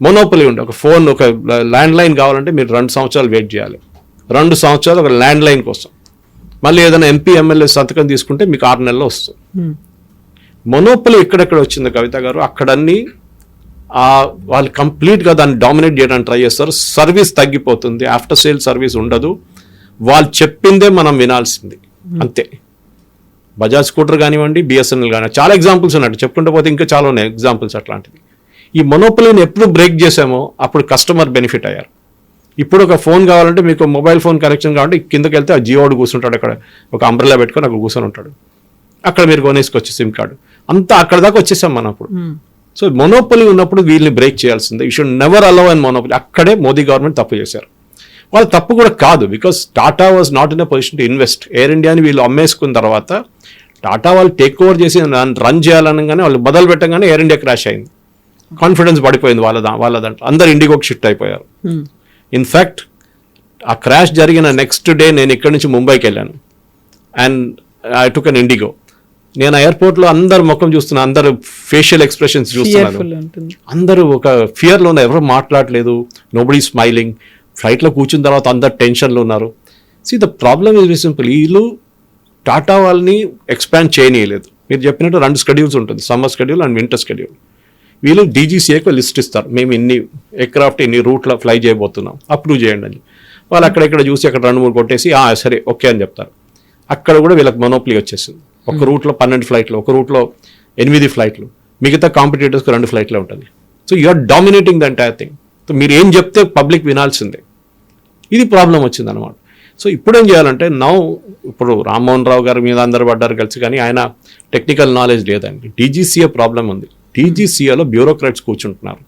మొనోపలి ఉండే ఒక ఫోన్, ఒక ల్యాండ్ లైన్ కావాలంటే మీరు 2 సంవత్సరాలు వెయిట్ చేయాలి. 2 సంవత్సరాలు ఒక ల్యాండ్ లైన్ కోసం. మళ్ళీ ఏదైనా ఎంపీ ఎమ్మెల్యే సంతకం తీసుకుంటే మీకు 6 నెలల్లో వస్తుంది. మొనోపలి ఎక్కడెక్కడ వచ్చింది కవిత గారు, అక్కడన్నీ వాళ్ళు కంప్లీట్గా దాన్ని డామినేట్ చేయడానికి ట్రై చేస్తారు. సర్వీస్ తగ్గిపోతుంది, ఆఫ్టర్ సేల్ సర్వీస్ ఉండదు. వాళ్ళు చెప్పిందే మనం వినాల్సింది అంతే. బజాజ్ స్కూటర్ కానివ్వండి, బిఎస్ఎన్ఎల్ కానీ, చాలా ఎగ్జాంపుల్స్ ఉన్నట్టు చెప్పుకుంటూ పోతే ఇంకా చాలా ఉన్నాయి ఎగ్జాంపుల్స్ అట్లాంటివి. ఈ మొనోపలిని ఎప్పుడు బ్రేక్ చేసామో అప్పుడు కస్టమర్ బెనిఫిట్ అయ్యారు. ఇప్పుడు ఒక ఫోన్ కావాలంటే మీకు మొబైల్ ఫోన్ కనెక్షన్ కావాలంటే కిందకి వెళ్తే ఆ జియోడు కూర్చుంటాడు, అక్కడ ఒక అంబ్రెల్లా పెట్టుకొని అక్కడ కూర్చొని ఉంటాడు, అక్కడ మీరు కొనేసుకొచ్చి సిమ్ కార్డు అంతా అక్కడ దాకా వచ్చేసాం మనం అప్పుడు. సో మొనోపలి ఉన్నప్పుడు వీళ్ళని బ్రేక్ చేయాల్సిందే. You should never allow and monopoly. అక్కడే మోదీ గవర్నమెంట్ తప్పు చేశారు. వాళ్ళు తప్పు కూడా కాదు, because Tata was not in a position to invest. Air ఇండియాని వీళ్ళు అమ్మేసుకున్న తర్వాత టాటా వాళ్ళు టేక్ ఓవర్ చేసి రన్ చేయాలనగానే వాళ్ళు మొదలు పెట్టగానే ఎయిర్ ఇండియా క్రాష్ అయింది. కాన్ఫిడెన్స్ పడిపోయింది వాళ్ళ దాంట్లో. అందరు ఇండిగోకి షిఫ్ట్ అయిపోయారు. ఇన్ఫ్యాక్ట్ ఆ క్రాష్ జరిగిన నెక్స్ట్ డే నేను ఇక్కడి నుంచి ముంబైకి వెళ్ళాను and I took an IndiGo. నేను ఎయిర్పోర్ట్లో అందరు ముఖం చూస్తున్నా, అందరు ఫేషియల్ ఎక్స్ప్రెషన్స్ చూస్తున్నాను. అందరూ ఒక ఫియర్లో ఉన్నారు, ఎవరు మాట్లాడలేదు, నోబడీ స్మైలింగ్. ఫ్లైట్లో కూర్చున్న తర్వాత అందరు టెన్షన్లో ఉన్నారు. See the problem is very simple. వీళ్ళు టాటా వాళ్ళని ఎక్స్పాండ్ చేయనీయలేదు. మీరు చెప్పినట్టు 2 స్కెడ్యూల్స్ ఉంటుంది, summer schedule and winter schedule. వీళ్ళు డీజీసీఏకి లిస్ట్ ఇస్తారు, మేము ఇన్ని ఎయిర్క్రాఫ్ట్ ఇన్ని రూట్లో ఫ్లై చేయబోతున్నాం, అప్రూవ్ చేయండి అని. వాళ్ళు అక్కడెక్కడ చూసి అక్కడ 2-3 కొట్టేసి సరే ఓకే అని చెప్తారు. అక్కడ కూడా వీళ్ళకి మొనోప్లీ వచ్చేసింది. ఒక రూట్లో 12 ఫ్లైట్లు, ఒక రూట్లో 8 ఫ్లైట్లు, మిగతా కాంపిటేటర్స్కి 2 ఫ్లైట్లే ఉంటుంది. So you're dominating the entire thing. So మీరు ఏం చెప్తే పబ్లిక్ వినాల్సిందే. ఇది ప్రాబ్లం వచ్చింది అనమాట. సో ఇప్పుడు ఏం చేయాలంటే ఇప్పుడు రామ్మోహన్ రావు గారి మీద అందరు పడ్డారు కలిసి, కానీ ఆయన టెక్నికల్ నాలెడ్జ్ లేదండి. డీజీసీఏ ప్రాబ్లం ఉంది. డీజీసీఏలో బ్యూరోక్రాట్స్ కూర్చుంటున్నారు,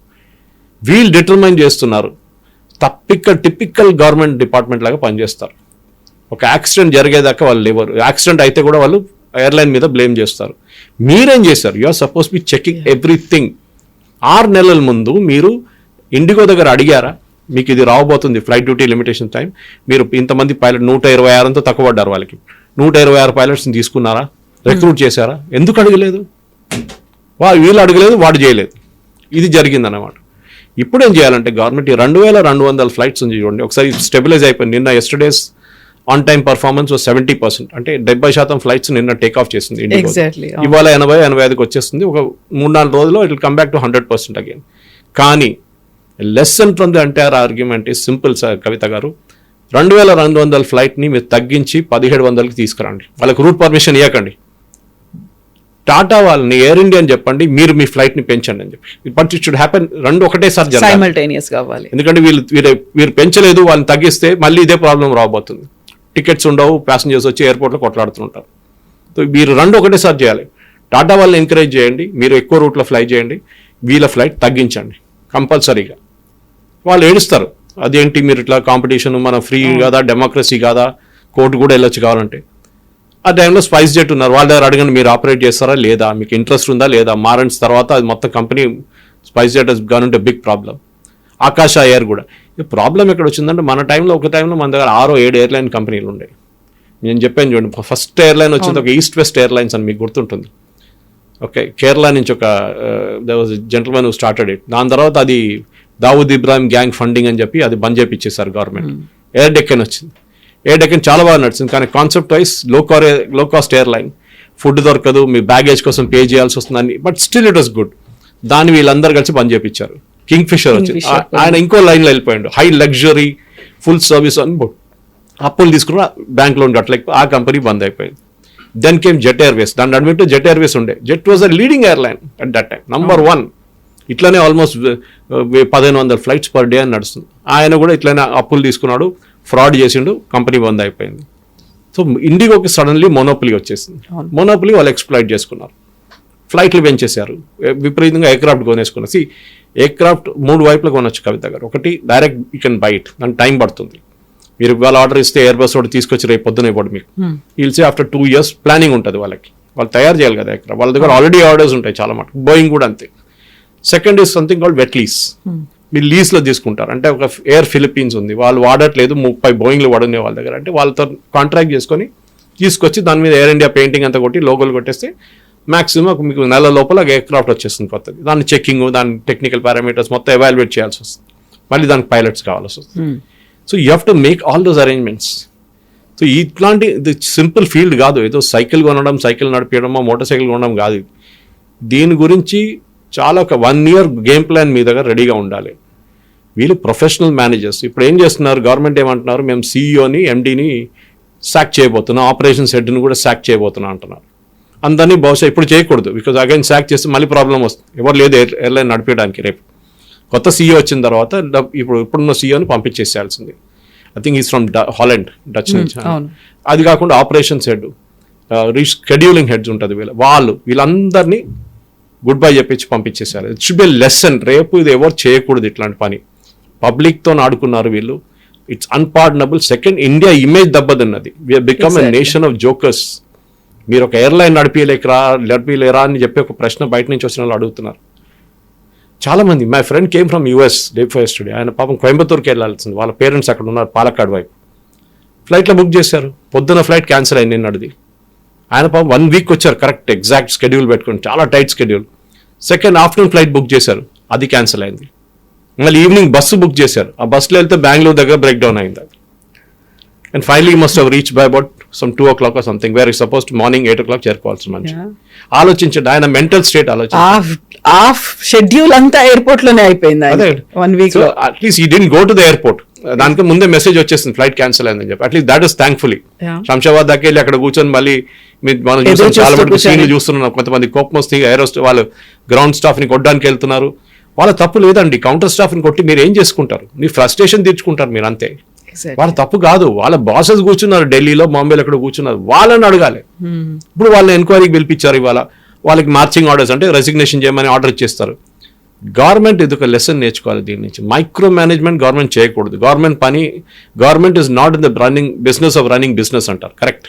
వీళ్ళు డిటర్మైన్ చేస్తున్నారు. టిపికల్ గవర్నమెంట్ డిపార్ట్మెంట్ లాగా పనిచేస్తారు. ఒక యాక్సిడెంట్ జరిగేదాకా వాళ్ళు లేవరు, యాక్సిడెంట్ అయితే కూడా వాళ్ళు ఎయిర్లైన్ మీద బ్లేమ్ చేస్తారు. మీరేం చేశారు? You are suppose be checking everything. 6 నెలల ముందు మీరు ఇండిగో దగ్గర అడిగారా, మీకు ఇది రాబోతుంది ఫ్లైట్ డ్యూటీ లిమిటేషన్ టైం, మీరు ఇంతమంది పైలట్ 126 తక్కువ పడ్డారు, వాళ్ళకి 126 పైలట్స్ని తీసుకున్నారా, రిక్రూట్ చేశారా? ఎందుకు అడగలేదు? వీళ్ళు అడగలేదు, వాడు చేయలేదు. ఇది జరిగిందన్నమాట. ఇప్పుడు ఏం చేయాలంటే గవర్నమెంట్ 2200 ఫ్లైట్స్ ఉంది చూడండి, ఒకసారి స్టెబిలైజ్ అయిపోయింది. నిన్న ఎస్టర్డేస్ ఆన్ టైమ్ పర్ఫార్మెన్స్ 70%, అంటే 70% ఫ్లైట్స్ నిన్న టేక్ ఆఫ్ చేసింది. ఇవాళ 80-85కి వచ్చేస్తుంది. ఒక 3-4 రోజుల్లో it will come back to 100% again. కానీ lesson from the entire argument is simple sir Kavitha గారు. 2200 ఫ్లైట్ని మీరు తగ్గించి 1700కి తీసుకురండి. వాళ్ళకి రూట్ పర్మిషన్ ఇవ్వకండి. టాటా వాళ్ళని, ఎయిర్ ఇండియా అని చెప్పండి, మీరు మీ ఫ్లైట్ని పెంచండి అని చెప్పి. బట్ ఇట్ షుడ్ హ్యాపెన్, 2 ఒకటేసారి జరగాలి. ఎందుకంటే వీళ్ళు పెంచలేదు, వాళ్ళని తగ్గిస్తే మళ్ళీ ఇదే ప్రాబ్లం రాబోతుంది. టికెట్స్ ఉండవు, ప్యాసింజర్స్ వచ్చి ఎయిర్పోర్ట్లో కొట్లాడుతుంటారు. సో మీరు 2 ఒకటేసారి చేయాలి. టాటా వాళ్ళని ఎంకరేజ్ చేయండి, మీరు ఎక్కువ రూట్లో ఫ్లై చేయండి, వీళ్ళ ఫ్లైట్ తగ్గించండి కంపల్సరీగా. వాళ్ళు ఏడుస్తారు, అదేంటి మీరు ఇట్లా కాంపిటీషన్, మన ఫ్రీ కాదా, డెమోక్రసీ కాదా, కోర్టు కూడా వెళ్ళొచ్చు కావాలంటే. ఆ టైంలో స్పైస్ జెట్ ఉన్నారు, వాళ్ళ దగ్గర అడగండి మీరు ఆపరేట్ చేస్తారా లేదా, మీకు ఇంట్రెస్ట్ ఉందా లేదా. మారన్స్ తర్వాత అది మొత్తం company SpiceJet has gone into big problem. Akasa Air కూడా. ఈ ప్రాబ్లం ఎక్కడ వచ్చిందంటే మన టైంలో ఒక టైంలో మన దగ్గర 6-7 ఎయిర్లైన్ కంపెనీలు ఉండేవి. నేను చెప్పాను చూడండి, ఫస్ట్ ఎయిర్లైన్ వచ్చింది ఒక ఈస్ట్ వెస్ట్ ఎయిర్లైన్స్ అని మీకు గుర్తుంటుంది. ఓకే, కేరళ నుంచి ఒక they was gentleman who started it. దాని తర్వాత అది దావూద్ ఇబ్రాహిం గ్యాంగ్ ఫండింగ్ అని చెప్పి అది బంద్ చేయించేశారు గవర్నమెంట్. ఎయిర్ డెక్కన్ వచ్చింది. ఎయిర్ డెక్కన్ చాలా బాగా నడిచింది, కానీ కాన్సెప్ట్ వైజ్ లో కాస్ట్ ఎయిర్లైన్. ఫుడ్ దొరకదు, మీ బ్యాగేజ్ కోసం పే చేయాల్సి వస్తుందని, but still it was good. దాన్ని వీళ్ళందరూ కలిసి బంద్ చేయించారు. కింగ్ ఫిషర్ వచ్చింది, ఆయన ఇంకో లైన్లో వెళ్ళిపోయాడు. హై లగ్జరీ ఫుల్ సర్వీస్ అని అప్పులు తీసుకున్న బ్యాంక్ లోన్ కట్టలేక ఆ కంపెనీ బంద్ అయిపోయింది. Then came Jet Airways. దాని అడ్మిట్ జెట్ ఎయిర్వేస్ ఉండే. Jet was a leading airline at that time, number 1. ఇట్లానే ఆల్మోస్ట్ 1500 ఫ్లైట్స్ పర్ డే అని నడుస్తుంది. ఆయన కూడా ఇట్లానే అప్పులు తీసుకున్నాడు, ఫ్రాడ్ చేసిండు, కంపెనీ బంద్ అయిపోయింది. సో ఇండిగోకి సడన్లీ మొనోపలీ వచ్చేసింది. మొనోపలీ వాళ్ళు ఎక్స్ప్లాయిట్ చేసుకున్నారు, ఫ్లైట్లు పెంచేశారు, విపరీతంగా ఎయిర్క్రాఫ్ట్ కొనేసుకున్నారు. ఎయిర్క్రాఫ్ట్ 3 వైపులు కొనొచ్చు కవిత గారు. ఒకటి direct you can buy it, దానికి టైం పడుతుంది. మీరు ఇవాళ ఆర్డర్ ఇస్తే ఎయిర్ బస్ వాడు తీసుకొచ్చి రేపు పొద్దున ఇవ్వడు మీకు. We'll say after 2 years planning ఉంటుంది వాళ్ళకి, వాళ్ళు తయారు చేయాలి కదా ఎయిర్క్రాఫ్ట్. వాళ్ళ దగ్గర ఆల్రెడీ ఆర్డర్స్ ఉంటాయి చాలా మటుకు. బోయింగ్ కూడా అంతే. Second is something called wet lease. మీరు లీజ్లో తీసుకుంటారు. అంటే ఒక ఎయిర్ ఫిలిప్పీన్స్ ఉంది, వాళ్ళు వాడట్లేదు, 30 బోయింగ్లు వాడునే వాళ్ళ దగ్గర, అంటే వాళ్ళతో కాంట్రాక్ట్ చేసుకొని తీసుకొచ్చి దాని మీద ఎయిర్ ఇండియా పెయింటింగ్ అంతా కొట్టి లోగోలు కొట్టేస్తే మ్యాక్సిమం మీకు నెల లోపల ఎయిర్క్రాఫ్ట్ వచ్చేస్తుంది కొత్తది. దాని చెక్కింగ్, దాని టెక్నికల్ పారామీటర్స్ మొత్తం ఎవాల్యుయేట్ చేయాల్సి వస్తుంది, మళ్ళీ దానికి పైలట్స్ కావాల్సి వస్తుంది. So you have to make all those arrangements. So ఇట్లాంటి సింపుల్ ఫీల్డ్ కాదు, ఏదో సైకిల్ కొనడం, సైకిల్ నడిపించడమో, మోటార్ సైకిల్ కొనడం కాదు. దీని గురించి చాలా ఒక 1 year గేమ్ ప్లాన్ మీ దగ్గర రెడీగా ఉండాలి. వీళ్ళు ప్రొఫెషనల్ మేనేజర్స్. ఇప్పుడు ఏం చేస్తున్నారు, గవర్నమెంట్ ఏమంటున్నారు, మేము సీఈఓని ఎండీని సాక్ చేయబోతున్నాం, ఆపరేషన్స్ హెడ్ని కూడా సాక్ చేయబోతున్నాం అంటున్నారు. అందరినీ బహుశా ఇప్పుడు చేయకూడదు, బికాజ్ అగైన్ సాక్ చేస్తే మళ్ళీ ప్రాబ్లం వస్తుంది, ఎవరు లేదు ఎయిర్లైన్ నడిపించడానికి. రేపు కొత్త సీఈఓ వచ్చిన తర్వాత ఇప్పుడున్న సీఈఓని పంపించేసేయాల్సింది. I think is from Holland, Dutch నుంచి. అది కాకుండా ఆపరేషన్స్ హెడ్, షెడ్యూలింగ్ హెడ్స్ ఉంటుంది వీళ్ళందరినీ గుడ్ బై చెప్పించి పంపించేసారు. It should be lesson. రేపు ఇది ఎవరు చేయకూడదు ఇట్లాంటి పని. పబ్లిక్తో ఆడుకున్నారు వీళ్ళు, it's unpardonable. Second, India image దెబ్బతిన్నది. We are become a nation of jokers. మీరు ఒక ఎయిర్లైన్ నడిపిలేరా అని చెప్పి ఒక ప్రశ్న బయట నుంచి వచ్చిన వాళ్ళు అడుగుతున్నారు చాలా మంది. My friend came from US day for study. ఆయన పాపం కోయంబత్తూర్కి వెళ్ళాల్సింది, వాళ్ళ పేరెంట్స్ అక్కడ ఉన్నారు పాలక్కాడ్ వైపు. ఫ్లైట్లో బుక్ చేశారు, పొద్దున్న ఫ్లైట్ క్యాన్సిల్ అయింది నిన్నటిది. ఆయన పాపం 1 week వచ్చారు, కరెక్ట్ ఎగ్జాక్ట్ స్కెడ్యూల్ పెట్టుకుని, చాలా tight schedule. Second afternoon flight book చేశారు, అది క్యాన్సిల్ అయింది. మళ్ళీ ఈవినింగ్ బస్సు బుక్ చేశారు, ఆ బస్సులో వెళ్తే బెంగళూరు దగ్గర బ్రేక్ డౌన్ అయింది అది. And finally must have reach by about some 2 o'clock or something, where is supposed to morning 8 o'clock చేరుకోవాల్సిన మనిషి. ఆలోచించండి, ఆయన మెంటల్ స్టేట్ ఆలోచించండి. హాఫ్ షెడ్యూల్ అంతా ఎయిర్పోర్ట్ లోనే అయిపోయింది. అదే 1 week లో అట్లీస్ట్ ఈ didn't go to the airport. దానికి ముందే మెసేజ్ వచ్చేసింది ఫ్లైట్ క్యాన్సిల్ అయిందని చెప్పి. At least that is thankfully. Shamshabad దాకా వెళ్ళి అక్కడ కూర్చొని మళ్ళీ మనం చూసాం చాలా మటుకు సీన్లు చూస్తున్నాం. కొంతమంది కోపం వస్తే వాళ్ళు గ్రౌండ్ స్టాఫ్ ని కొట్టడానికి వెళ్తున్నారు. వాళ్ళ తప్పు లేదండి, కౌంటర్ స్టాఫ్ ని కొట్టి మీరు ఏం చేసుకుంటారు, మీ ఫ్రస్ట్రేషన్ తీర్చుకుంటారు మీరు అంతే. వాళ్ళ తప్పు కాదు, వాళ్ళ బాసెస్ కూర్చున్నారు ఢిల్లీలో, బాంబేలో ఎక్కడ కూర్చున్నారు, వాళ్ళని అడగాలి. ఇప్పుడు వాళ్ళని ఎంక్వైరీకి పిలిపించారు, ఇవాళ వాళ్ళకి మార్చింగ్ ఆర్డర్స్ అంటే రెసిగ్నేషన్ చేయమని ఆర్డర్ ఇచ్చేస్తారు. గవర్నమెంట్ ఇది ఒక లెసన్ నేర్చుకోవాలి దీని నుంచి. మైక్రో మేనేజ్మెంట్ గవర్నమెంట్ చేయకూడదు. Government is not in the running business of running business అంటారు, కరెక్ట్.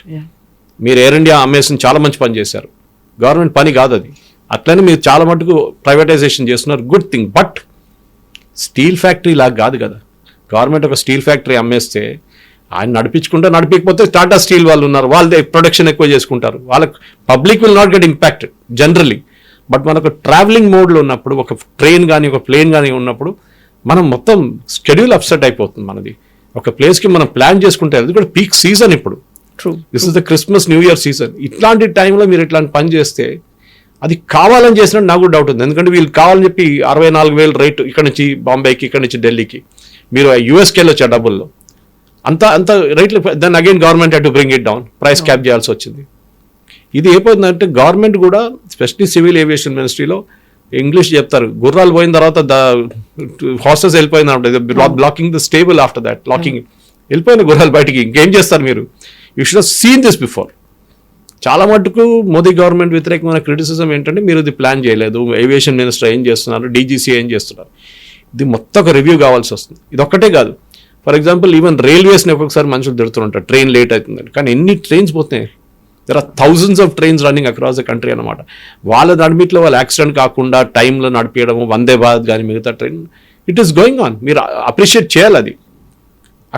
మీరు ఎయిర్ ఇండియా అమ్మేసిన చాలా మంచి పని చేశారు, గవర్నమెంట్ పని కాదు అది. అట్లనే మీరు చాలా మటుకు ప్రైవేటైజేషన్ చేస్తున్నారు, good thing. But steel factory లాగా కాదు కదా. గవర్నమెంట్ ఒక స్టీల్ ఫ్యాక్టరీ అమ్మేస్తే ఆయన నడిపించకపోతే టాటా స్టీల్ వాళ్ళు ఉన్నారు, వాళ్ళదే ప్రొడక్షన్ ఎక్కువ చేసుకుంటారు, వాళ్ళకి public will not get impacted generally. But మనకు ట్రావెలింగ్ మోడ్లో ఉన్నప్పుడు, ఒక ట్రైన్ కానీ ఒక ప్లేన్ కానీ ఉన్నప్పుడు మనం మొత్తం షెడ్యూల్ అప్సెట్ అయిపోతుంది మనది. ఒక ప్లేస్కి మనం ప్లాన్ చేసుకుంటే, అది కూడా పీక్ సీజన్ ఇప్పుడు, this is the Christmas new year season. ఇట్లాంటి టైంలో మీరు ఇట్లాంటి పని చేస్తే అది కావాలని చేసినట్టు నాకు డౌట్ ఉంది. ఎందుకంటే వీళ్ళు కావాలని చెప్పి 64,000 రేటు ఇక్కడ నుంచి బాంబేకి, ఇక్కడ నుంచి ఢిల్లీకి, మీరు యూఎస్కి వెళ్ళొచ్చు ఆ డబ్బుల్లో, అంత రేట్లు. Then again government had to bring it down, price cap చేయాల్సి వచ్చింది. ఇది ఏపోతుందంటే గవర్నమెంట్ కూడా, స్పెషల్లీ సివిల్ ఏవియేషన్ మినిస్ట్రీలో ఇంగ్లీష్ చెప్తారు, గుర్రాలు పోయిన తర్వాత హార్సెస్ వెళ్ళిపోయింది, blocking the stable after that, locking వెళ్ళిపోయిన గుర్రాలు బయటికి. ఇంకేం చేస్తారు మీరు? You should have seen this before. చాలా మటుకు మోదీ గవర్నమెంట్ వ్యతిరేకమైన క్రిటిసిజం ఏంటంటే, మీరు ఇది ప్లాన్ చేయలేదు, ఏవియేషన్ మినిస్టర్ ఏం చేస్తున్నారు, డీజీసీ ఏం చేస్తున్నారు, ఇది మొత్తం ఒక రివ్యూ కావాల్సి వస్తుంది. ఇది ఒక్కటే కాదు, ఫర్ ఎగ్జాంపుల్ ఈవెన్ రైల్వేస్ని ఒక్కొక్కసారి మనుషులు తిడుతుంటారు, ట్రైన్ లేట్ అవుతుందని. కానీ ఎన్ని ట్రైన్స్ పోతున్నాయి, there are thousands of trains running across the country అనమాట. వాళ్ళ నడిమిట్లో వాళ్ళు యాక్సిడెంట్ కాకుండా టైంలో నడిపించడము, వందే భారత్ కానీ మిగతా train, it is going on. మీరు అప్రిషియేట్ చేయాలి అది.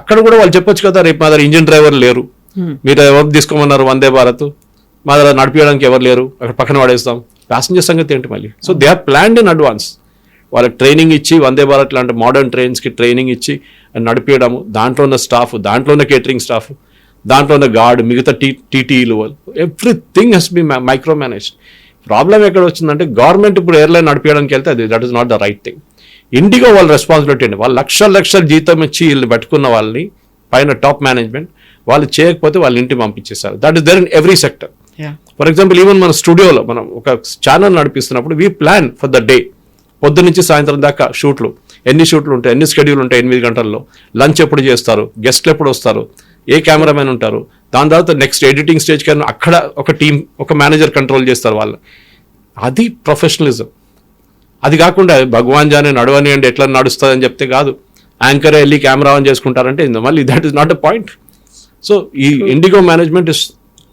అక్కడ కూడా వాళ్ళు చెప్పొచ్చు కదా, రేపు మా దగ్గర ఇంజిన్ డ్రైవర్ లేరు, మీరు ఎవరు తీసుకోమన్నారు వందే భారత్, మా దగ్గర నడిపించడానికి ఎవరు లేరు, అక్కడ పక్కన పడేస్తాం, ప్యాసింజర్ సంగతి ఏంటి మళ్ళీ. So they are planned in advance. వాళ్ళకి ట్రైనింగ్ ఇచ్చి, వందే భారత్ లాంటి మోడర్న్ ట్రైన్స్కి ట్రైనింగ్ ఇచ్చి నడిపించడము, దాంట్లో ఉన్న స్టాఫ్, దాంట్లో ఉన్న కేటరింగ్ స్టాఫ్, దాంట్లో ఉన్న గార్డ్, మిగతా టీటీఈలు, everything has be micro manage. Problem ఎక్కడ వచ్చిందంటే, గవర్నమెంట్ ఇప్పుడు ఎయిర్లైన్ నడిపించడానికి వెళ్తే అది that is not the right thing. IndiGo వాళ్ళ రెస్పాన్సిబిలిటీ అండి. వాళ్ళు లక్షల జీతం ఇచ్చి వీళ్ళు పెట్టుకున్న వాళ్ళని, పైన టాప్ మేనేజ్మెంట్, వాళ్ళు చేయకపోతే వాళ్ళ ఇంటికి పంపించేస్తారు. That is there in every sector. For example even మన స్టూడియోలో మనం ఒక ఛానల్ నడిపిస్తున్నప్పుడు we plan for the day. పొద్దు నుంచి సాయంత్రం దాకా షూట్లు, ఎన్ని షూట్లు ఉంటాయి, ఎన్ని స్కెడ్యూల్ ఉంటాయి 8 గంటల్లో, లంచ్ ఎప్పుడు చేస్తారు, గెస్ట్లు ఎప్పుడు వస్తారు, ఏ కెమెరామెన్ ఉంటారు, దాని తర్వాత నెక్స్ట్ ఎడిటింగ్ స్టేజ్కి అక్కడ ఒక టీం, ఒక మేనేజర్ కంట్రోల్ చేస్తారు వాళ్ళు. అది ప్రొఫెషనలిజం. అది కాకుండా భగవాన్ జానే నడవని అంటే ఎట్లా నడుస్తుంది అని చెప్తే కాదు, యాంకర్ వెళ్ళి కెమెరా ఆన్ చేసుకుంటారంటే మళ్ళీ that is not a point. So ఈ IndiGo management is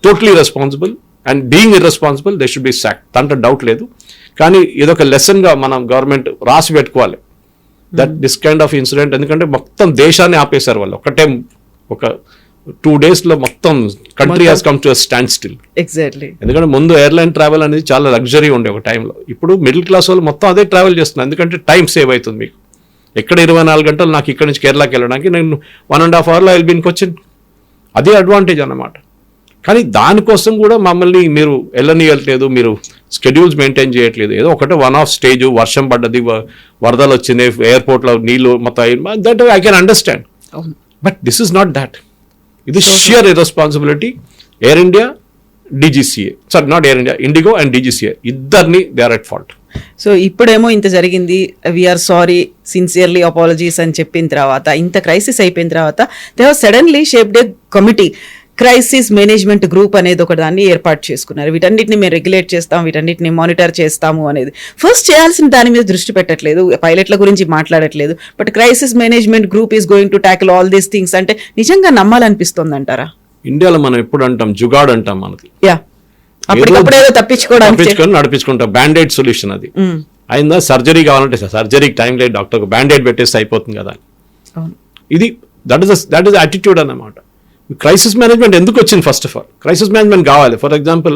totally responsible, and being irresponsible they should be sack, దాంట్లో డౌట్ లేదు. కానీ ఇదొక లెసన్గా మనం గవర్నమెంట్ రాసి పెట్టుకోవాలి. That this kind of incident. ఎందుకంటే మొత్తం దేశాన్ని ఆపేశారు వాళ్ళు ఒక 2 daysలో మొత్తం country has come to stand still. Exactly. ఎందుకంటే ముందు ఎయిర్లైన్ ట్రావెల్ అనేది చాలా లగ్జరీ ఉండే ఒక టైంలో. ఇప్పుడు మిడిల్ క్లాస్ వాళ్ళు మొత్తం అదే ట్రావెల్ చేస్తున్నారు. ఎందుకంటే టైం సేవ్ అవుతుంది మీకు. ఎక్కడ 24 గంటలు నాకు ఇక్కడ నుంచి కేరళకి వెళ్ళడానికి నేను 1.5 hourలో ఐల్ బీన్ క్వశ్చన్. అదే అడ్వాంటేజ్ అన్నమాట. కానీ దానికోసం కూడా మమ్మల్ని మీరు వెళ్ళనియట్లేదు, మీరు షెడ్యూల్స్ మెయింటైన్ చేయట్లేదు. ఏదో ఒకటే వన్ ఆఫ్ స్టేజ్, వర్షం పడ్డది, వరదలు వచ్చినాయి, ఎయిర్పోర్ట్లో నీళ్ళు మొత్తం, that I can understand. But this is not that. ఇది sheer irresponsibility. Air India, DGCA, sorry not air India, IndiGo and DGCA ఇద్దరిని they are at fault. So ఇప్పుడేమో ఇంత జరిగింది, వీఆర్ సారీ, సిన్సియర్లీ అపాలజీస్ అని చెప్పిన తర్వాత, ఇంత క్రైసిస్ అయిపోయిన తర్వాత they have suddenly shaped A committee, crisis management group అనేది ఒక దాన్ని ఏర్పాటు చేసుకున్నారు. వీటన్నిటిని మేము రెగ్యులేట్ చేస్తాం, వీటన్నిటిని మానిటర్ చేస్తాము అనేది. ఫస్ట్ చేయాల్సిన దాని మీద దృష్టి పెట్టట్లేదు, పైలట్ల గురించి మాట్లాడట్లేదు. But crisis management group is going to tackle all these things అంటే నిజంగా నమ్మాలనిపిస్తుంది అంటారా? ఇండియాలో మనం ఎప్పుడు అంటాం జుగాడ్ అంటాం మనది. యా, అప్పటికప్పుడు ఏదో తప్పించుకోవడానికి నడిపించుకుంటాం. బ్యాండేడ్ సొల్యూషన్ అది. అయిందా? సర్జరీ కావాలంటే సర్జరీకి టైం లేదు, డాక్టర్ బ్యాండేడ్ పెట్టేస్తే అయిపోతుంది కదా. ఇది దట్ ఈస్ యాటిట్యూడ్ అన్నమాట. క్రైసిస్ మేనేజ్మెంట్ ఎందుకు వచ్చింది? First of all crisis management కావాలి. ఫర్ ఎగ్జాంపుల్,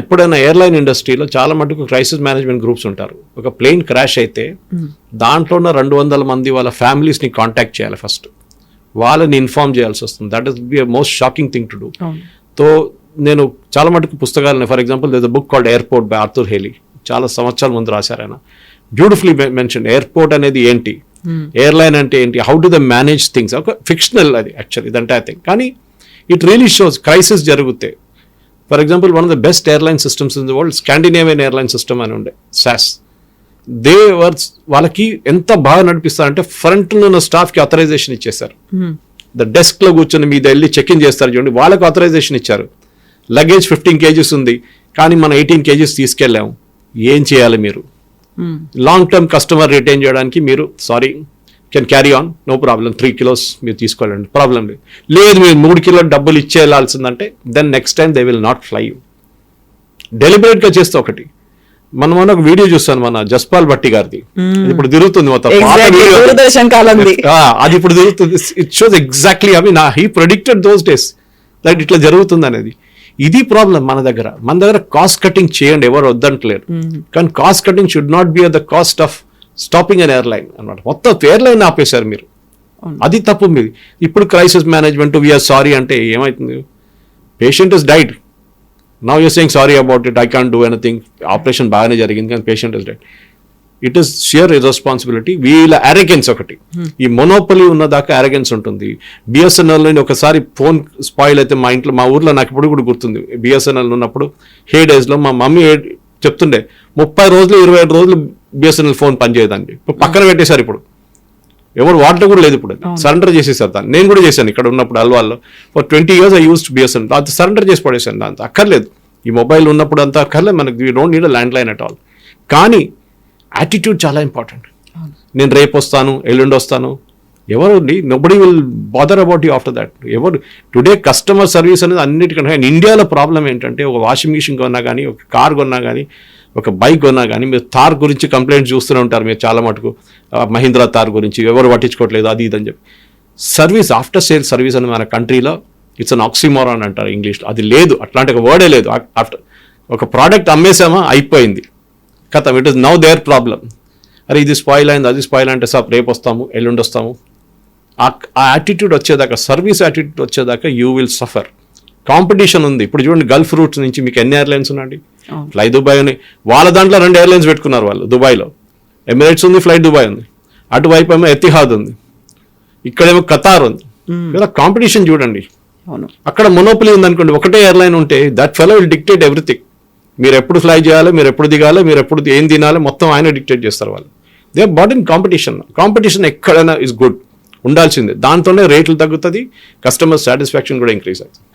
ఎప్పుడైనా ఎయిర్లైన్ ఇండస్ట్రీలో చాలా మటుకు క్రైసిస్ మేనేజ్మెంట్ గ్రూప్స్ ఉంటారు. ఒక ప్లేన్ క్రాష్ అయితే దాంట్లో ఉన్న 200 మంది వాళ్ళ ఫ్యామిలీస్ని కాంటాక్ట్ చేయాలి ఫస్ట్, వాళ్ళని ఇన్ఫార్మ్ చేయాల్సి వస్తుంది. That is be most shocking thing to do. So నేను చాలా మటుకు పుస్తకాలను, for example the book called airport by Arthur Hailey, చాలా సంవత్సరాల ముందు రాశారు ఆయన. బ్యూటిఫుల్లీ మెన్షన్ ఎయిర్పోర్ట్ అనేది ఏంటి, ఎయిర్లైన్ అంటే ఏంటి, how do the manage things. ఒక ఫిక్షనల్ అది యాక్చువల్లీ ఇదంటే ఐ థింక్. కానీ ఇట్ రియలీ షోస్ క్రైసిస్ జరిగితే. For example, one of the best airline systems in the world Scandinavian airline system అని ఉండే, SAS. దే వర్స్ వాళ్ళకి ఎంత బాగా నడిపిస్తారంటే ఫ్రంట్లో ఉన్న స్టాఫ్కి అథరైజేషన్ ఇచ్చేస్తారు. ద డెస్క్లో కూర్చొని మీద వెళ్ళి చెక్ ఇన్ చేస్తారు చూడండి, వాళ్ళకి అథరైజేషన్ ఇచ్చారు. లగేజ్ 15 kgs ఉంది, కానీ మనం 18 kgs తీసుకెళ్ళాము. ఏం చేయాలి మీరు? లాంగ్ టర్మ్ కస్టమర్ రిటైన్ చేయడానికి మీరు sorry can carry on, no problem, 3 kilos మీరు తీసుకోవాలండి, ప్రాబ్లం లేదు. లేదు మీరు 3 kilos డబ్బులు ఇచ్చేయాల్సిందంటే then next time they will not fly you. డెలిబరేట్గా చేస్తే ఒకటి. మనం ఒక వీడియో చూస్తాను, మన జస్పాల్ భట్టి గారిది, ఇప్పుడు తిరుగుతుంది మొత్తం అది ఇప్పుడు తిరుగుతుంది. It shows exactly, I mean he predicted those days that ఇట్లా జరుగుతుంది అనేది. ఇది ప్రాబ్లం మన దగ్గర కాస్ట్ కటింగ్ చేయండి, ఎవరు వద్దంటలేరు. కానీ cost cutting should not be at the cost of stopping an airline అన్నమాట. మొత్తం ఎయిర్లైన్ ఆపేశారు మీరు, అది తప్పు మీది. ఇప్పుడు క్రైసిస్ మేనేజ్మెంట్ వీఆర్ సారీ అంటే ఏమవుతుంది? Patient is died, now you're saying sorry about it, I can't do anything. Operation బాగానే జరిగింది కానీ patient is died. It is shear irresponsibility. వీళ్ళ అరెగెన్స్ ఒకటి, ఈ మొనోపలి ఉన్నదాకా అరెగెన్స్ ఉంటుంది. BSNL ఒకసారి ఫోన్ స్పాయిల్ అయితే మా ఊర్లో నాకు ఇప్పుడు కూడా గుర్తుంది. BSNL ఉన్నప్పుడు హే డేస్లో మా మమ్మీ చెప్తుండే 30 రోజులు 25 రోజులు BSNL ఫోన్ పనిచేయదండి. ఇప్పుడు పక్కన పెట్టేశారు. ఇప్పుడు ఎవరు వాటర్ కూడా లేదు, ఇప్పుడు సరెండర్ చేసేసారు దాన్ని. నేను కూడా చేశాను ఇక్కడ ఉన్నప్పుడు అల్వాల్లో. For 20 years I used BSNL. అది సరెండర్ చేసి పడేసాను. దాంతో అక్కర్లేదు, ఈ మొబైల్ ఉన్నప్పుడు అంతా అక్కర్లేదు మనకి. We don't need a land line at all. కానీ యాటిట్యూడ్ చాలా ఇంపార్టెంట్. నేను రేపు వస్తాను, ఎల్లుండి వస్తాను, ఎవరు nobody will bother about you after that. ఎవరు టుడే కస్టమర్ సర్వీస్ అనేది అన్నిటికన్నా. ఇండియాలో ప్రాబ్లం ఏంటంటే, ఒక వాషింగ్ మిషన్ కొన్నా కానీ, ఒక కార్ కొన్నా కానీ, ఒక బైక్ కొన్నా కానీ, మీరు తార్ గురించి కంప్లైంట్ చూస్తూనే ఉంటారు మీరు చాలా మటుకు. మహీంద్రా తార్ గురించి ఎవరు పట్టించుకోవట్లేదు, అది ఇదని చెప్పి. సర్వీస్, ఆఫ్టర్ సేల్ సర్వీస్ అని మన కంట్రీలో ఇట్స్ అన్ ఆక్సిమోరాన్ అంటారు ఇంగ్లీష్లో. అది లేదు, అట్లాంటి ఒక వర్డే లేదు. ఆఫ్టర్ ఒక ప్రోడక్ట్ అమ్మేసామా అయిపోయింది, కథం. It is now there problem. అరే ఇది స్పాయిల్ అయింది, అది స్పాయిల్ అంటే సార్ రేపు వస్తాము, ఎల్లుండి వస్తాము. ఆ యాటిట్యూడ్ వచ్చేదాకా, సర్వీస్ యాటిట్యూడ్ వచ్చేదాకా యూ విల్ సఫర్. కాంపిటీషన్ ఉంది. ఇప్పుడు చూడండి, గల్ఫ్ రూట్స్ నుంచి మీకు ఎన్ని ఎయిర్లైన్స్ ఉన్నాయండి? ఫ్లై దుబాయ్ అని వాళ్ళ దాంట్లో 2 ఎయిర్లైన్స్ పెట్టుకున్నారు వాళ్ళు. దుబాయ్లో ఎమిరేట్స్ ఉంది, ఫ్లై దుబాయ్ ఉంది. అటువైపు ఏమో ఎతిహాద్ ఉంది, ఇక్కడేమో ఖతార్ ఉంది. ఇలా కాంపిటీషన్ చూడండి. అక్కడ మొనోపలి ఉంది అనుకోండి, ఒకటే ఎయిర్లైన్ ఉంటే that fellow will dictate everything. మీరు ఎప్పుడు ఫ్లై చేయాలి, మీరు ఎప్పుడు దిగాలి, మీరు ఎప్పుడు ఏం తినాలి, మొత్తం ఆయన డిక్టేట్ చేస్తారు వాళ్ళు. They bought in competition. Competition ఎక్కడైనా ఇస్ గుడ్, ఉండాల్సిందే. దాంతోనే రేట్లు తగ్గుతుంది, కస్టమర్ సాటిస్ఫాక్షన్ కూడా ఇంక్రీజ్ అవుతుంది.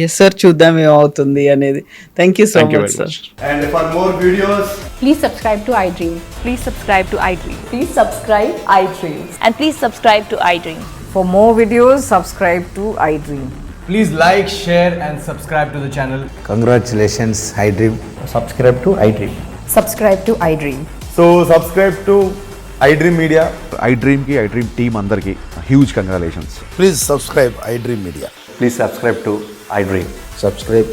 ఎస్ సార్, చూద్దాం ఏమవుతుంది అనేది. Thank you so much sir. And for more videos, Please subscribe to iDream. Please subscribe to iDream. Please subscribe iDream. And please subscribe to iDream. For more videos, subscribe to iDream. please like, share and subscribe to the channel. Congratulations, iDream. Subscribe to iDream. Subscribe to iDream. So subscribe to iDream Media. IDream team అందరికి huge congratulations. Please subscribe iDream Media. Please subscribe to iDream. Subscribe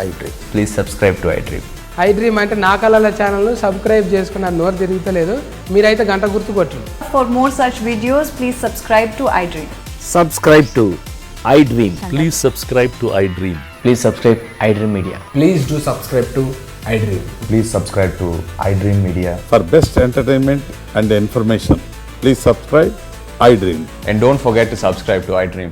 iDream. Please subscribe to iDream. iDream అంటే నా కళల ఛానల్ను subscribe చేసుకున్న నోరు తిరుగుతలేదు, మీరైతే గంట గుర్తు కొట్టండి. For more such videos, please subscribe to iDream. Subscribe to iDream. Please subscribe to iDream. Please subscribe iDream Media. Please do subscribe to iDream. Please subscribe to I dream media. For best entertainment and information, please subscribe iDream. And don't forget to subscribe to iDream.